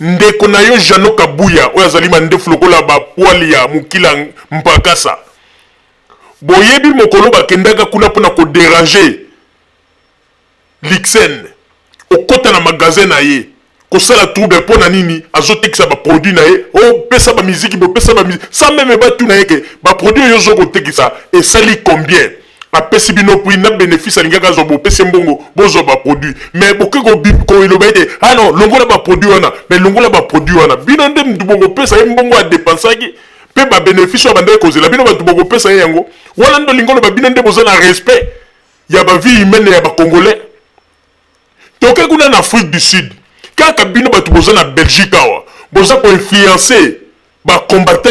Ndeko na yo Jano Kabuya oyo azali mandefu lokola ba poali ya mukila mpakasa. Boyebi mokolo bakendaka kuna pona ko déranger Lixen. Okota na magasin na ye. Kosala trouble pona nini azotekisa ba produit na ye. O pesa ba musique, bo pesa ba musique. Sans même ba tu na ye ke ba produit yo zo ko tekisa et sali combien? Apesi bino puis na bénéfice alingaka zo bo pesi mbongo bozo ba produit. Mais boke ko iloba ete ah non longola ba produit wana, mais longola ba produit wana. Bino ndem ndubongo pesa mbongo a dépensaki. Pe ba bénéfice ba ndeko kozela bino ba tubongo pesa yango. Wana ndo lingolo ba bino ndebo za na respect ya ba vie humaine ya ba congolais. Toke kuna na Afrique du Sud. Kaka bino ba tuboza na Belgique awa. Boza ko influencer ba combattant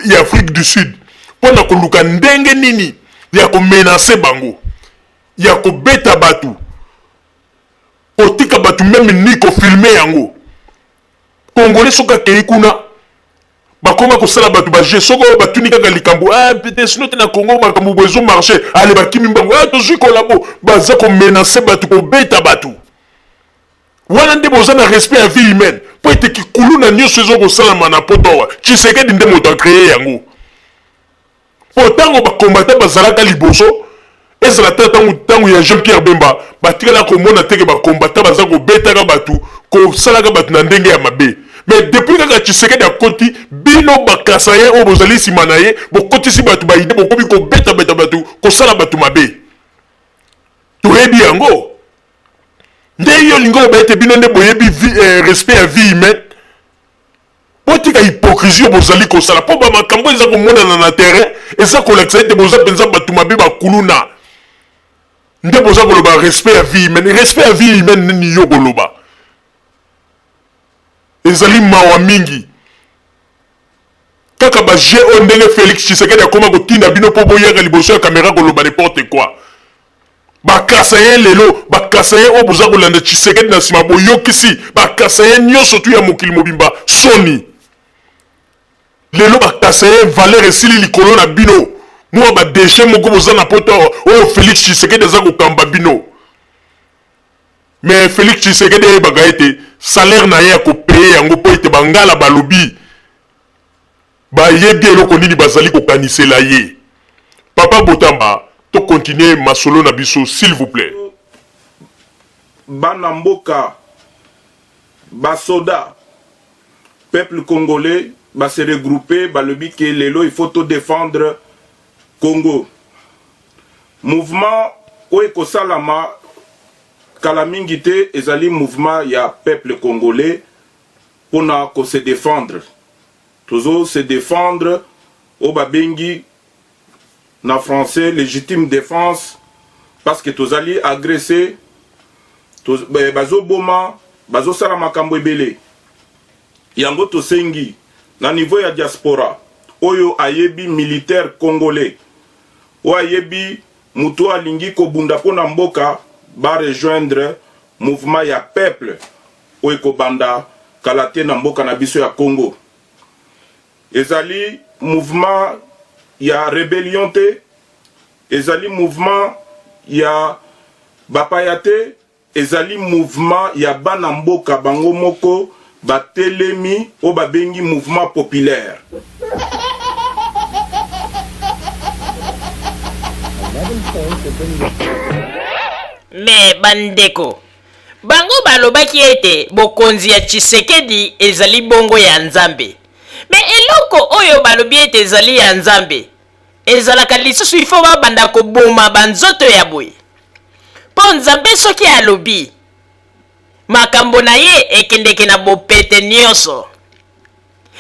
ya Afrique du Sud. Pona ko luka ndenge nini ya ko menacer bango. Ya ko beta batu. Kotika batu même ni ko filmer yango. Congolais soka kei kuna bakoma kosala batu ba je soko batu ni kaka likambo peut-être sinon na Congo makambo bezo marcher ale bakimi mbango tozui kolabo baza ko menacer batu ko beta batu. Wana nde boza na respect ya vie humaine po ete kikulu na nyonso ezo kosalama na poto awa Tshisekedi nde moto acreye yango. Po ntango bakombata bazalaka liboso ezala te ntango ya Jean-Pierre Bemba batikala komona teke bakombata baza kobetaka batu kosalaka batu na ndenge ya mabe. Mais depuis que Tshisekedi a koti bino bakasa ye o bozali sima na ye bokotisi batu ba ide bokobi ko beta batu ko sala batu mabe. Toyebi yango. Nde yo lingolo ba ete bino nde boyebi respect ya vie humaine. Potika hypocrisie bozali ko sala po ba makambo eza ko mona na terrain eza ko lakisa ete boza penza batu mabe ba kuluna. Nde boza ko loba respect ya vie humaine, respect ya vie humaine ni yo koloba. Ezali mawa mingi kaka ba je o ndenge Félix Tshisekedi akoma kotinda bino po boyaka liboso ya kamera koloba n'importe quoi bakasa ye lelo bakasa ye o boza kolanda Tshisekedi na sima boyokisi bakasa ye nyonso tu ya mokili mobimba soni lelo bakasa ye valeur esili likolo na bino mwa ba déchet moko boza na poto oyo Félix Tshisekedi aza kokamba bino. Mais Félix Tshisekedi ayebaka ete salaire na ye akopeye yango po ete bangala balobi bayebi eloko nini bazali kokanisela ye. Papa Botamba to continuer masolo na biso s'il vous plaît. Bana mboka basoda peuple congolais va se regrouper balobi ke lelo il faut to défendre Congo. Mouvement oyo kosalama kala mingi te ezali mouvement ya peuple congolais pona ko se défendre. Toujours se défendre au babengi na français légitime défense parce que tozali agressé bazo boma bazo sala makambo ebele. Yango tosengi na niveau ya diaspora oyo ayebi militaire congolais o ayebi muto alingi ko bunda pona mboka ba rejoindre mouvement ya peuple oyo kobanda kalate na mboka na biso ya Congo. Ezali mouvement ya rébellion te, ezali mouvement ya bapayate, ezali mouvement ya bana mboka bango moko batelemi o babengi mouvement populaire. Mais bandeko bango balobaki ete bokonzi ya Tshisekedi ezali bongo ya Nzambe. Mais eloko oyo balobi ete ezali ya Nzambe ezalaka lisusu ifo babanda koboma banzoto ya boye. Po Nzambe soki alobi makambo na ye ekendeke na bopete nyonso.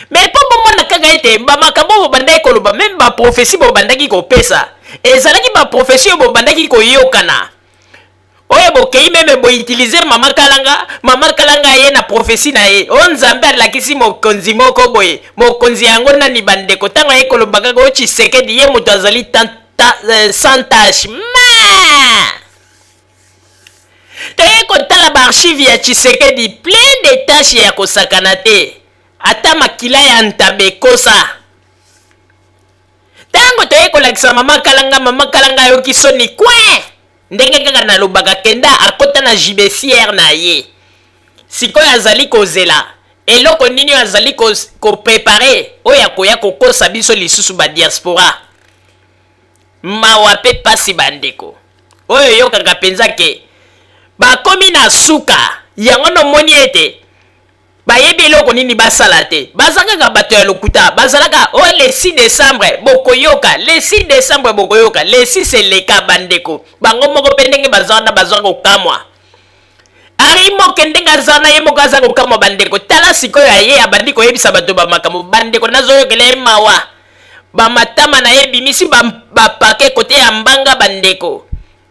Mais po bomona kaka ete makambo bobandaki koloba même ba prophétie bobandaki kopesa ezalaki ba prophétie bobandaki koyokana. Oye bokei meme bo utiliser mama kalanga ye na prophétie na ye. O Nzambe alakisi mokonzi moko boye. Mokonzi yango nani bandeko tanga ye kolobaka ko Tshisekedi ye moto azali sans tâche. tala baarchive ya Tshisekedi plein de tâches ya kosakana te ata makila ya ntabe ekosa. Tango toye kolakisa mama kalanga yoki soni kwe ndenge kaka nalobaka kenda akota na jibesiere na ye sikoyo azali kozela eloko nini azali koprepare oyo akoya kokosa biso lisusu badiaspora. Mawa pe pasi bandeko oyo yokaka mpenza ke bakomi na suka yango nomoni ete bayebi eloko nini basala te. Baza kaka bato ya lokuta bazalaka oyo le 6 décembre bokoyoka, le 6 décembre bokoyoka, le 6 eleka bandeko bango moko mpe ndenge bazana bazwa kokamwa ari moke ndenge azana ye moko aza kokamwa bandeko. Tala sikoyo aye abandi koyebisa bato bamakambo bandeko nazoyokela ye mawa bamatama na ye bimisi bapake kote ya mbanga bandeko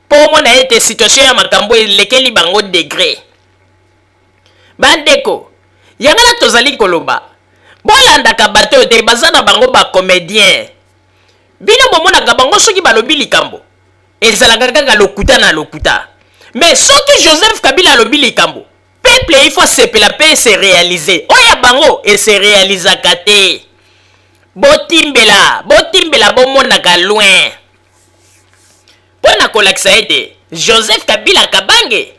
po omona ete situation ya makambo elekeli bango degré bandeko. Yangana tozali koloba bolandaka bato oyo te baza na bango bacomédien bino bomonaka bango soki balobi likambo ezalaka kaka lokuta na lokuta. Mais soki Joseph Kabila alobi likambo peuple il faut sepela mpe se réaliser oyo bango ese réalisaka te. Botimbela bomonaka loin mpo na kolakisa ete Joseph Kabila Kabange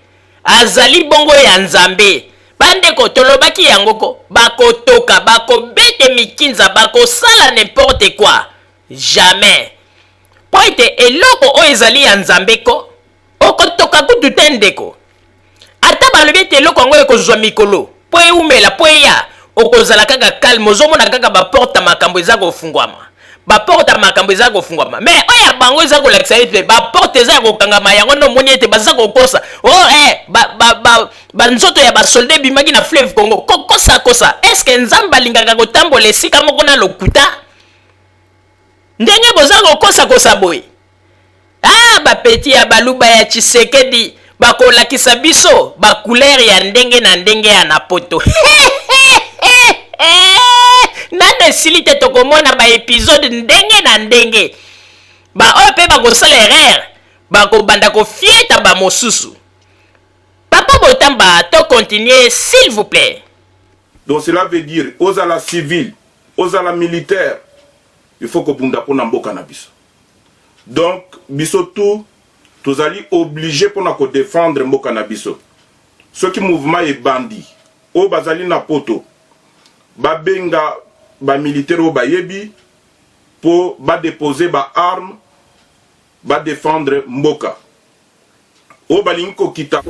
azali bongo ya nzambe bandeko. Tolobaki yangoko bakotoka bakobete mikinza bakosala n'importe quoi jamais po ete eloko oyo ezali ya nzambe ko okotoka kutu te ndeko. Ata balobi ete eloko yango ekozwa mikolo po eumela po eya okozala kaka calme ozomona kaka baporta makambo eza kofungwama mais oyo bango eza kolakisa ete baporte eza ya kokangama yango nomoni ete baza kokosa banzoto ya basolde bimaki na fleuve Congo kokosa. Eske nzambe alingaka kotambola esika moko na lokuta ndenge boza kokosa boye? Bapeti ya baluba ya Tshisekedi bakolakisa biso bacouleur ya ndenge na ndenge ya napoto nande esili te tokomona baepisode ndenge na ndenge baoyo mpe bakosala erreur bakobanda kofieta bamosusu. Papa Botamba to continuer s'il vous plaît. Donc cela veut dire aux ala civil, aux ala militaire, il faut que bunda pona mboka na biso. Donc biso tout tozali obligé pona ko défendre mboka na biso. Ce qui mouvement est bandit o bazali na poto babenga ba militaire o bayebi pour ba déposer ba arme ba défendre mboka o balingi ko kita.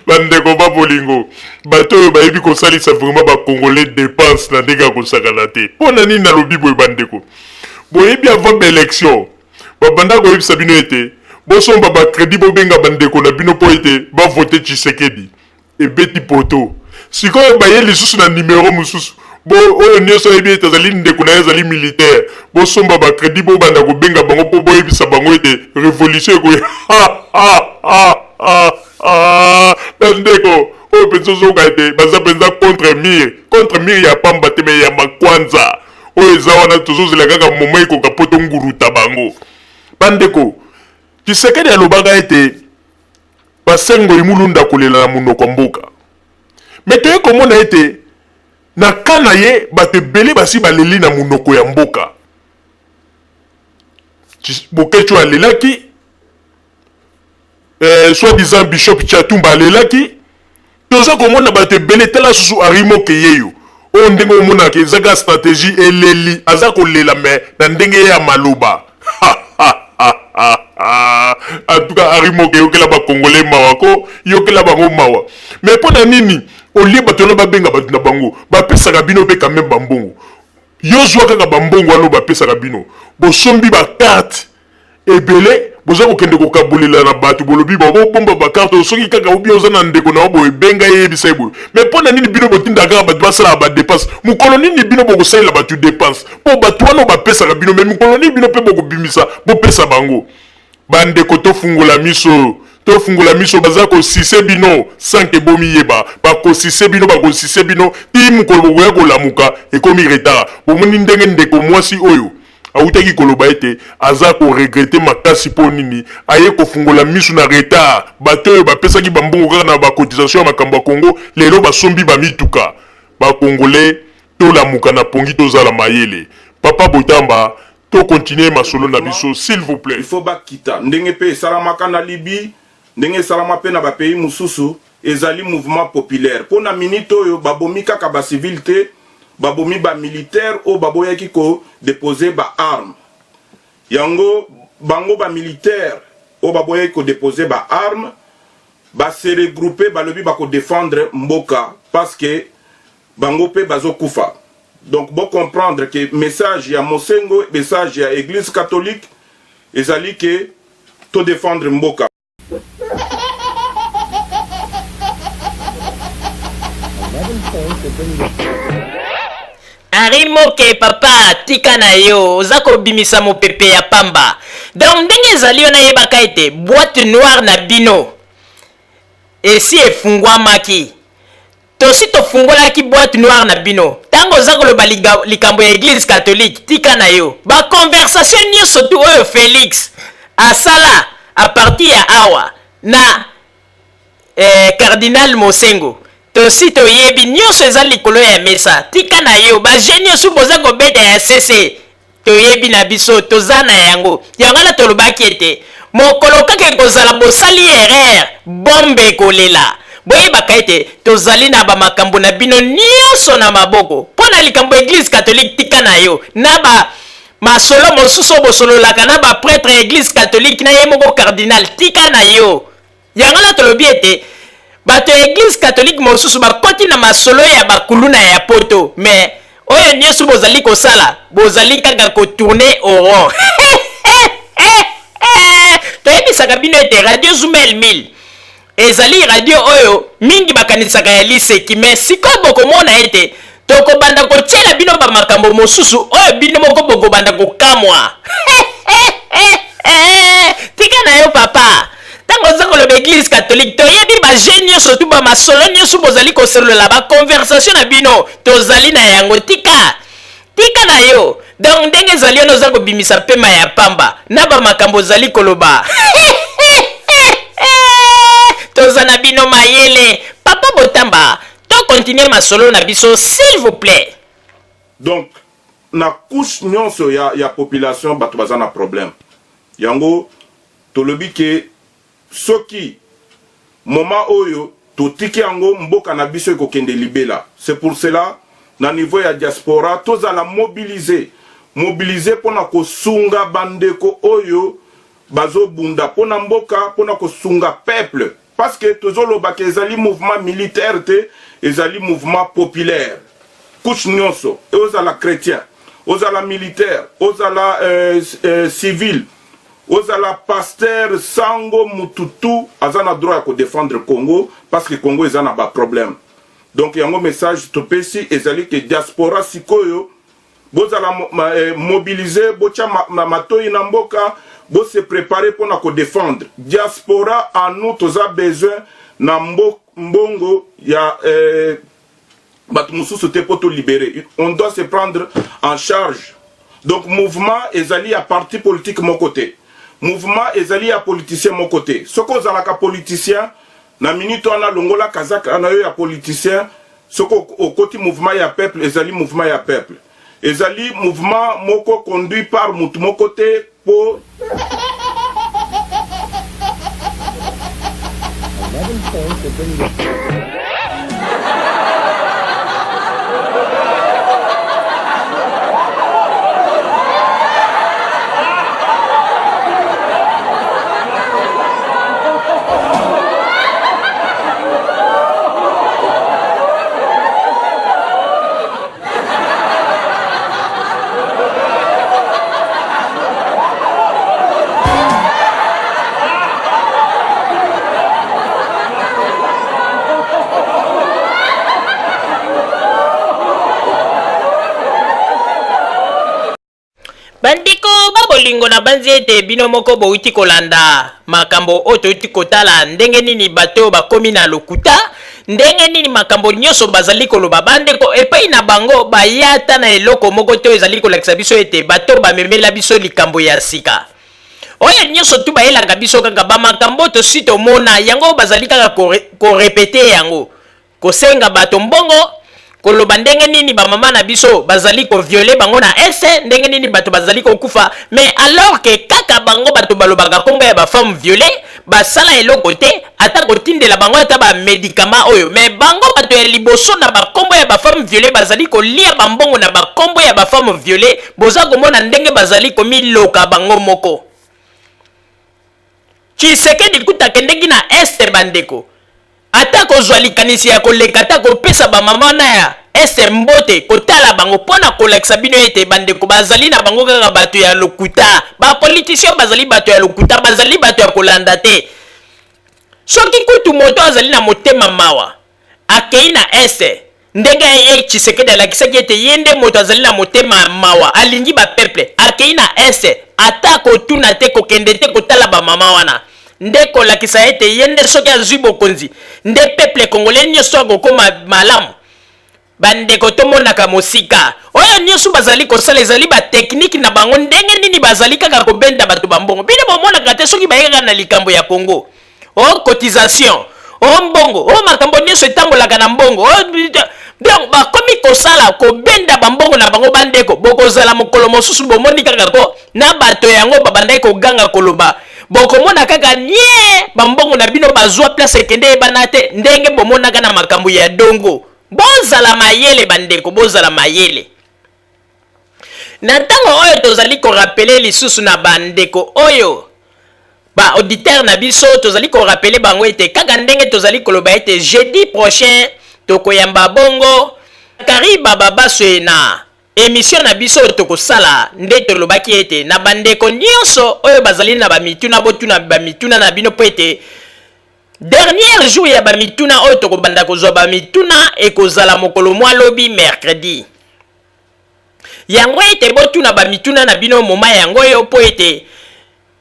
bandeko babolingo bato oyo bayebi kosalisa vraiment bacongolais dépense na ndenge ya kosakana te mpo na nini nalobi boye bandeko boyebi avant baélection babanda koyebisa bino ete bosomba bacrédit bobenga bandeko na bino mpo ete bavote Tshisekedi ebeti poto sikoyo baye lisusu na numero mosusu oyo nyonso oyebi ete azali ndeko na ye azali militaire bosomba bacrédit bobanda kobenga bango mpo boyebisa bango ete révolution ekoye bandeko oyo mpenza ozoka ete baza mpenza contre mire ya pamba te me ya makwanza oyo eza wana tozozela kaka moma ekoka po tonguruta bango bandeko. Tshisekedi alobaka ete basengo imulunda kolela na munoko mboka me toye komona ete na kana ye bato ebele basi baleli na munoko ya mboka. Bokecho alelaki soi-disant Bishop Chatumba alelaki toza komona bato ebele tala susu arimoke yeyo oyo ndenge omonaka ezaka stratégie eleli aza kolela me na ndenge ya maloba en tout cas arimoke yokela bakongolais mawa ko yokela bango mawa mais mpo na nini olie bato wana babenga bato na bango bapesaka bino mpe quand même bambongo yo zwa kaka bambongo wana bapesaka bino bosombi bakarte ebele boza kokende kokabolela na bato bolobi bobomba bakarte soki kaka obi oza na ndeko na obo ebenga yebisa eboye mais mpo na nini bino botinda kaka bato basalaka badepense mokolo nini bino bokosalela bato depense mpo bato wana bapesaka bino mais mokolo nini bino mpe bokobimisa bopesa bango bandeko tofungola miso tofungola miso baza kosise bino sanke bomi yeba bakosise bino bakosise bino ti mokolo bokoya kolamuka ekomi retard bomoni ndenge ndeko mwasi oyo awutaki koloba ete aza koregrete makasi mpo nini aye kofungola miso na retard bato oyo bapesaki bambongo kaka na bakotisation ya makambo ya kongo lelo basombi bamituka bakongole tolamuka na pongi tozala mayele papa Botamba to continuer masolo na biso s'il vous plaît. Il faut bakita ndenge pe salamaka na Libye ndenge salama pe na ba pays mususu ezali mouvement populaire pona minute oyo babomi kaka ba civil te babomi ba militaire o baboyaki ko déposer ba arme yango bango ba militaire o baboyaki ko déposer ba arme ba se regrouper ba lobi ba ko défendre mboka parce que bango pe bazo kufa. Donc bon comprendre que message ya Mosengo message ya église catholique ezali que to défendre mboka. Arimoke papa tika na yo oza kobimisa mopepe ya pamba. Donc ndenge ezali yo nayebaka ete boîte noire na bino esi efungwamaki tosi tofungolaki boîte noire na bino tango oza koloba likambo ya église catholique tika na yo baconversation nyonso tu oyo Félix asala a partir ya awa na cardinal Mosengo tosi toyebi nyonso eza likolo ya mesa tika na yo bageni nyonso boza kobeta ya sese toyebi na biso toza na yango na tolobaki ete mokolo kaka kozala bosali erreur bombe ekolela boyebaka ete tozali na bamakambo na bino nyonso na maboko mpo na likambo église catholique tika na yo na masolo mosusu bosololaka na baprêtre ya église catholique na ye moko cardinal tika na yo na tolobi ete bato ya église catholique mosusu bakoti na masolo ya bakuluna ya poto mais oyo nyonso bozali kosala bozali kaka kotourne au rond toyebisaka bino ete radio Zumel 1000 ezali radio oyo mingi bakanisaka ya liseki mais sikoyo bokomona ete tokobanda kotiela bino bamakambo mosusu oyo bino moko bokobanda kokamwa tika na yo papa tango oza koloba église catholique toyebi bagene nyonso tu bamasolo nyonso bozali koselola baconversation na bino tozali na yango tika na yo donc ndenge ezali yo noza kobimisa pema ya pamba na bamakambo ozali koloba toza na bino mayele papa Botamba to continuer masolo na biso s'il vous plaît. Donc na couche nyonso ya population bato baza na problème yango tolobi ke soki moment oyo totiki yango mboka na biso ekokende libela. C'est pour cela na niveau ya diaspora tozala mobiliser pona kosunga bandeko oyo bazo bunda pona mboka pona kosunga peuple parce que tozoloba ke ezali mouvement militaire te ezali mouvement populaire couche nyonso e ozala chrétien ozala militaire ozala civil ozala pasteur sango mututu azana droit ya ko défendre Congo parce que Congo ezana ba problème. Donc yango message topesi ezali ke diaspora sikoyo bozala mobiliser bocha matoi na mboka bo se préparer pour na ko défendre diaspora en nous toza besoin na mbongo ya bato mususu te poto libérer on doit se prendre en charge. Donc mouvement ezali à parti politique mon côté mouvement ezali à politicien mon côté soko ozalaka politicien na minute wana longola kazaka na yo ya politicien soko okoti mouvement ya peuple ezali mouvement ya peuple ezali mouvement moko conduit par mutu moko te po bolingo na banzi ete bino moko bouti kolanda makambo oyo touti kotala ndenge nini bato bakomi na lokuta, ndenge nini makambo nyonso bazali koloba bandeko epai na bango bayata na eloko moko to ezali kolakisa biso ete bato bamemela biso likambo ya sika. Oyo nyonso tu bayelaka biso kaka bamakambo tosi tomona yango bazali kaka korepete yango, kosenga bato mbongo, koloba ndenge nini bamama na biso bazali koviole bango na ese, ndenge nini bato bazali kokufa, mais alors que kaka bango bato balobaka kombo ya bafemme viole basala eloko te ata kotindela bango ata bamedikama oyo, mais bango bato ya liboso na bakombo ya bafemme viole bazali kolia bambongo na bakombo ya bafemme viole, boza komona ndenge bazali komiloka bango moko. Tshisekedi kuta kendeki na este bandeko ata kozwa likanisi ya koleka ata kopesa bamama na ya este mbote kotala bango pona kolakisa bino ete bandeko bazali na bango kaka bato ya lokuta, bapolitisien bazali bato ya lokuta, bazali bato ya kolanda te. Soki kutu moto azali na motema mawa akei na este ndenge ye Tshisekedi alakisaki ete ye nde moto azali na motema mawa alingi bapeple akei na este ata kotuna te kokende te kotala bamama wana nde kolakisa ete ye nde soki azwi bokonzi nde peuple congolais nyonso akokoma malamu. Bandeko tomonaka mosika oyo nyonso bazali kosala ezali bateknike na bango ndenge nini bazali kaka kobenda bato bambongo bino bomonaka te soki bayekaka na likambo ya Congo o cotisation o mbongo o makambo nyonso etambolaka na mbongo donc bakomi kosala kobenda bambongo na bango bandeko bokozala mokolo mosusu bomoni kaka ko na bato yango babandaki koganga koloba bokomona kaka nye bambongo na bino bazwa place ekende ebana te ndenge bomonaka na makambo ya dongo. Bozala mayele bandeko, bozala mayele. Na ntango oyo tozali korapele lisusu na bandeko oyo ba auditeur na biso tozali korapele bango ete kaka ndenge tozali koloba ete jeudi prochain tokoyamba bongo kariba babaswe na émission na biso tokosala nde tolobaki ete na bandeko nyonso oyo bazali na bamituna botuna bamituna na bino po ete dernier jour ya bamituna oyo tokobanda kozwa bamituna ekozala mokolo mwa lobi mercredi. Yango ete botuna bamituna na bino moma yango yo po ete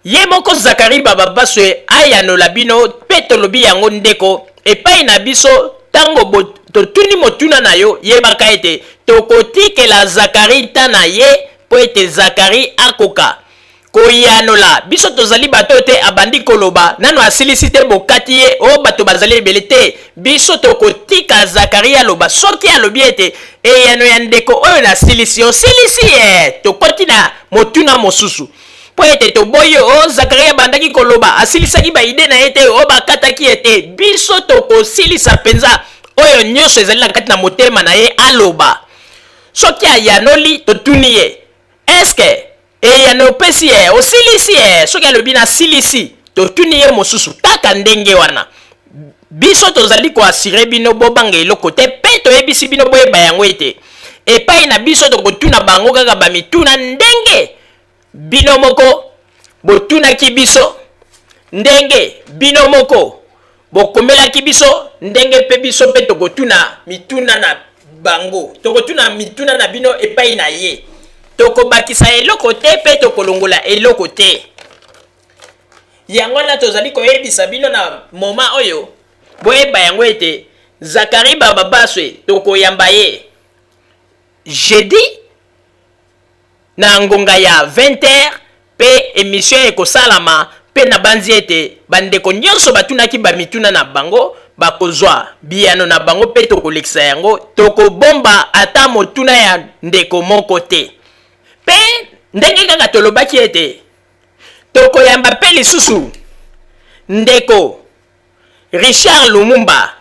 ye moko Zakari babaswe ayanola bino pe tolobi yango ndeko epai na biso tango totuni motuna na yo yebaka ete tokotikela Zakari tana ye po ete Zakari akoka koyanola biso tozali bato te abandi koloba nano asilisi te bokati ye o bato bazali ebele te biso tokotika Zakari aloba soki alobi ete eyano ya ndeko oyo na silisi osilisi ye tokoti na motuna mosusu po ete toboyo o Zakari abandaki koloba asilisaki baide na ye te o bakataki ete biso tokosilisa penza oyo nyonso ezali na kati na motema na ye aloba soki ayanoli totuni ye eske eyano pesi ye osilisi ye soki alobi na silisi totuni ye mosusu kaka ndenge wana biso tozali koasire bino bobanga eloko te pe toyebisi bino boyeba yango ete epai na biso tokotuna bango kaka bamituna ndenge bino moko botunaki biso, ndenge bino moko bokomelaki biso, ndenge pe biso pe tokotuna mituna na bango, tokotuna mituna na bino epai na ye, tokobakisa eloko te pe tokolongola eloko te. Yango na tozali koyebisa bino na moma oyo boyeba yango ete Zakari babaswe tokoyamba ye jeudi na ngonga ya 20h pe émission ekosalama pe na banzi ete bandeko nyonso batunaki bamituna na bango bakozwa biano na bango pe tokolekisa yango tokobomba ata motuna ya ndeko moko te pe ndenge kaka tolobaki ete tokoyamba pe lisusu ndeko Richard Lumumba.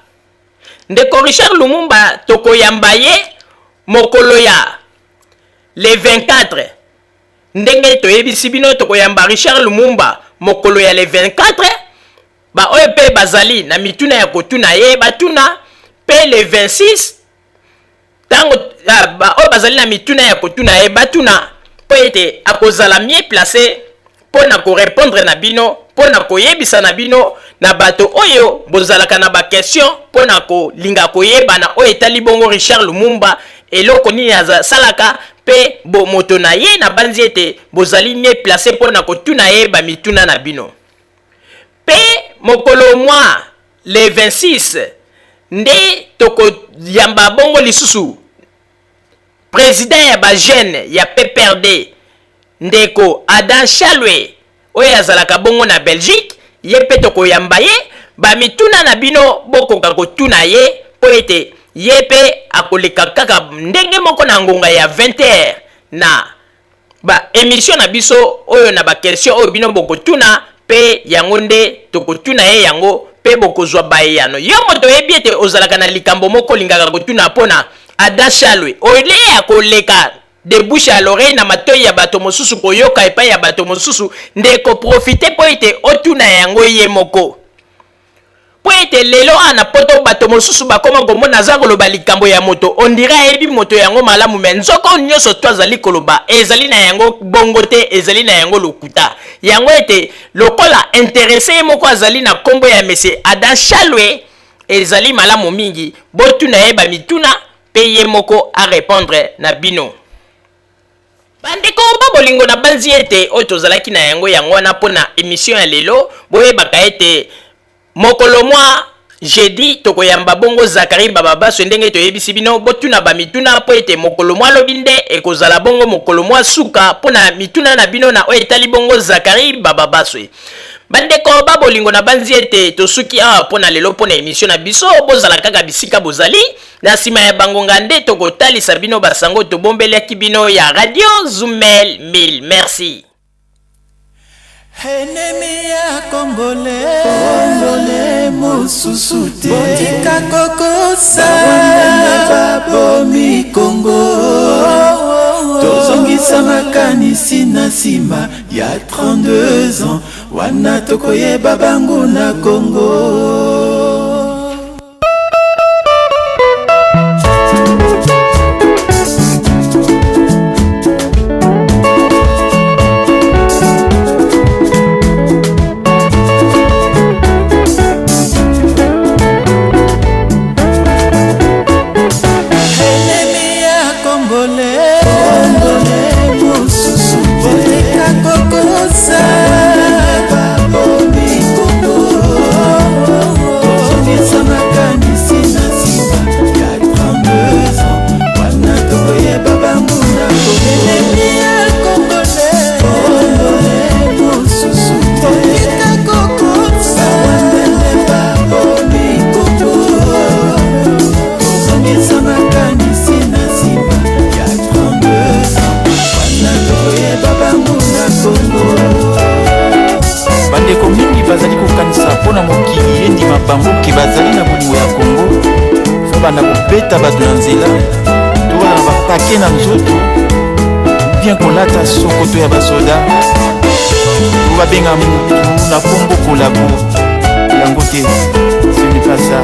Ndeko Richard Lumumba tokoyamba ye mokolo ya le 24. Ndenge toyebisi bino tokoyamba Richard Lumumba mokolo ya le 24. Ba oyo pe bazali na mituna ya kotuna ye batuna pe le 26. Tango ba oyo bazali na mituna ya kotuna ye batuna po ete akozala mieux placé pona ko répondre na bino, pona ko yebisa na bino na bato oyo bozalaka na ba question pona ko linga ko yeba na oyo etali bongo Richard Lumumba eloko nini asalaka pe bo moto na ye na banzi ete bozali mieux placé mpona kotuna ye bamituna na bino. Pe mokolo mwa le 26 nde tokoyamba bongo lisusu président ya bajene ya PPRD ndeko Adam Chalwe oyo azalaka bongo na Belgique, ye pe tokoyamba ye bamituna na bino bokoka kotuna ye po ete ye pe akoleka kaka ndenge moko na ngonga ya 20h na ba émission na biso oyo na ba question oyo bino bokotuna pe yango nde tokotuna ye yango pe bokozwa bayano. Yo moto yebi ete ozalaka na likambo moko lingaka kotuna pona Adam Chalwe ole akoleka de bouche à l'oreille na matoyi ya bato mosusu koyoka epai ya bato mosusu ndeko profiter po ete otuna yango ye moko. Po ete lelo ana poto bato mosusu bakoma komona za koloba likambo ya moto on dirait ebi moto yango malamu me nzoko nyonso to azali koloba ezali na yango bongo te, ezali na yango lokuta yango ete lokola intéressé moko azali na kombo ya mese Adam Chalwe ezali malamu mingi botuna ye bamituna pe ye moko a répondre na bino. Bandeko babolingo na banzi ete oyo tozalaki na yango wana mpona émission ya lelo boyebaka ete mokolo mwa jeudi tokoyamba bongo Zakari Bababaso ndenge toyebisi bino botuna bamituna po ete mokolo mwa lobi nde ekozala bongo mokolo mwa suka mpona mituna na bino na oyo etali bongo Zakari Bababaso. Bandeko babolingo na banzi ete tosuki awa mpona lelo mpona émission na biso bozala kaka bisika bozali na nsima ya bangonga nde tokotalisa bino basango tobombelaki bino ya Radio Zumel 1000. Merci. Ennemi ya Kongole mosusu te botika kokosa babomi Kongo tozongisa makanisi na nsima ya 32 ans wana tokoyeba bangu na Kongo. Bango bazali na bolingo ya Kongo fo banda kobeta bato na nzela to wana bapake na nzoto bien kolata sokoto ya basoda to babenga mutu na kombo kolabo yango te ce n'est pas ça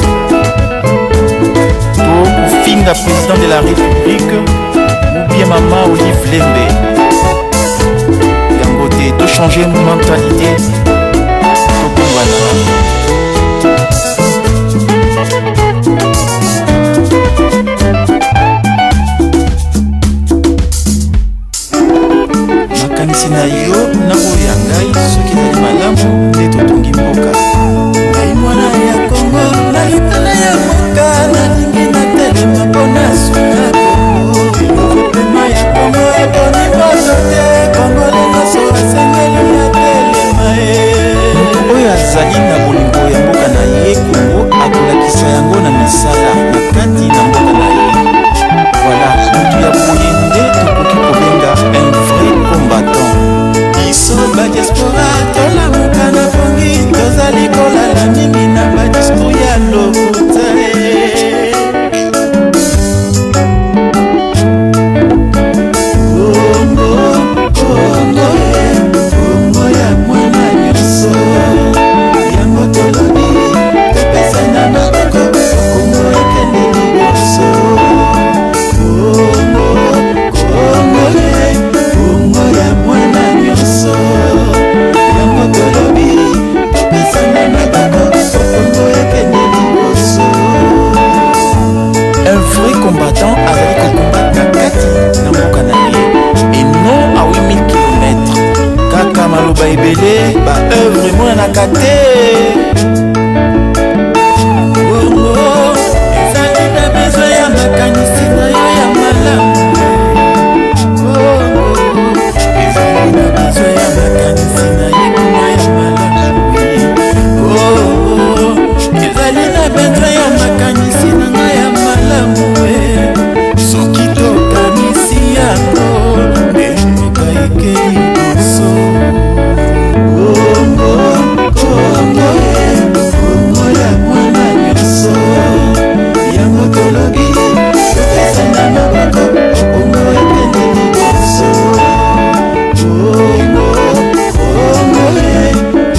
to kofinga président de la République ou bien mama Olive Lembe yango te to changer mentalité to kongwana. Na yo na oya ngai soki na malamu nde totongi mboka ngai mwana ya Kongo na litala ya mboka nalingi na telema mpona suna Kongo pema ya Kongo eboni boso te Kongo le nyonso asengeli na telema ezalaka te. Ezali na besoin ya makanisi na yo ya malamu. Ezali na besoin ya makanisi na ye kuna ya malamu. Ezali na besoin ya makanisi na nga ya malamu. Soki tokanisi yango menoka ekei boso. Kongo ya mwana nyonso yango tolobi topesa na maboko Kongo ekendeli boso.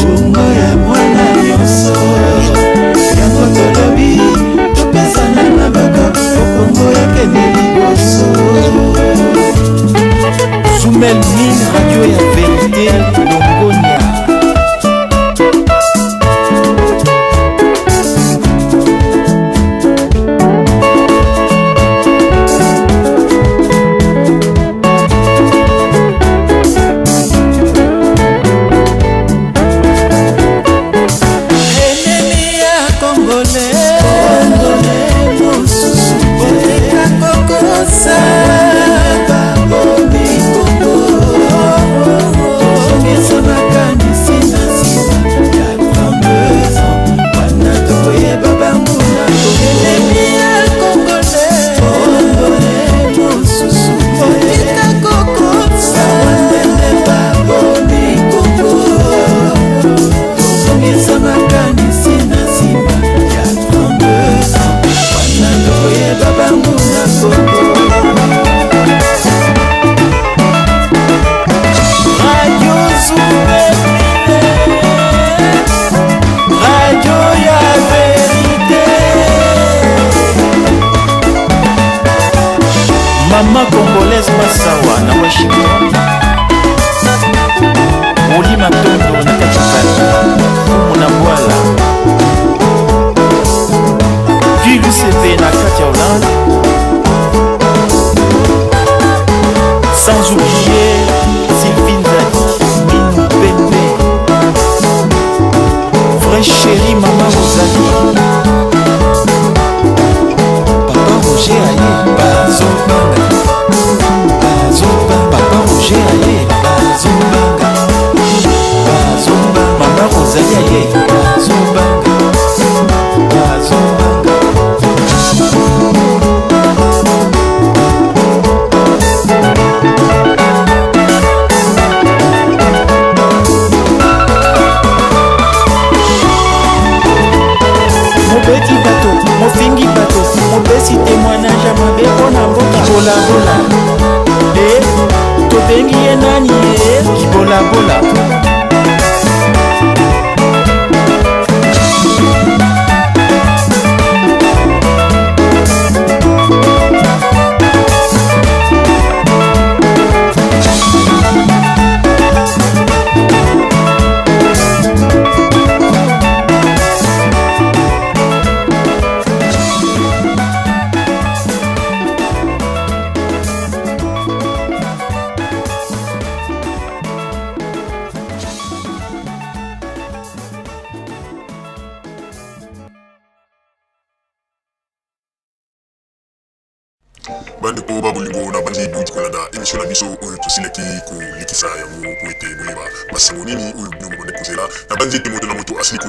Kongo ya mwana nyonso yango tolobi topesa na maboko Kongo ekendeli boso. Zoumel Mine, radio ya vérité, Longonia. Mama congolaise Massawa na Washington. Oli Matondo na Katikati. Muna Bwala. Vivi CP na Katia Hollande. Sans oublier Sylvine Dadi, Minou Pembe. Vraie chérie Maman Rosalie. Papa Roger Aye, Bazobanga. Papa Roger Aye, Bazobanga. Maman Rosalie Aye, Bazobanga. Petit bateau, mon fingi bateau, mon petit témoignage à ma béco na mboka bola bola. To bengi enani bola bola. bande ko babulingo na bandi duti kolanda emission na biso oyo tosileki kolikisa yango po ete boyeba basango nini oyo bino bomande kozela na bandi ete moto na moto asili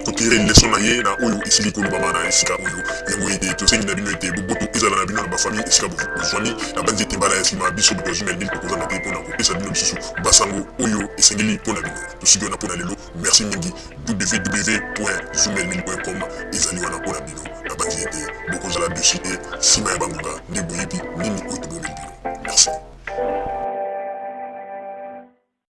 kotire leson na ye na oyo esili kolobama na esika oyo yango ete tosengi na bino ete boboto ezala na bino na bafamille esika bozwani na bandi ete mbala ya nsima biso boto Zoumel Mine tokozanga te mpona kopesa bino lisusu basango oyo esengeli mpona bino tosiki wana mpona lelo merci mingi www.zoumelmine.com ezali wana mpona bino na bandi ete bokozala dessus te nsima ya bangonga nde boyebi nini oyo tobomeli bino merci.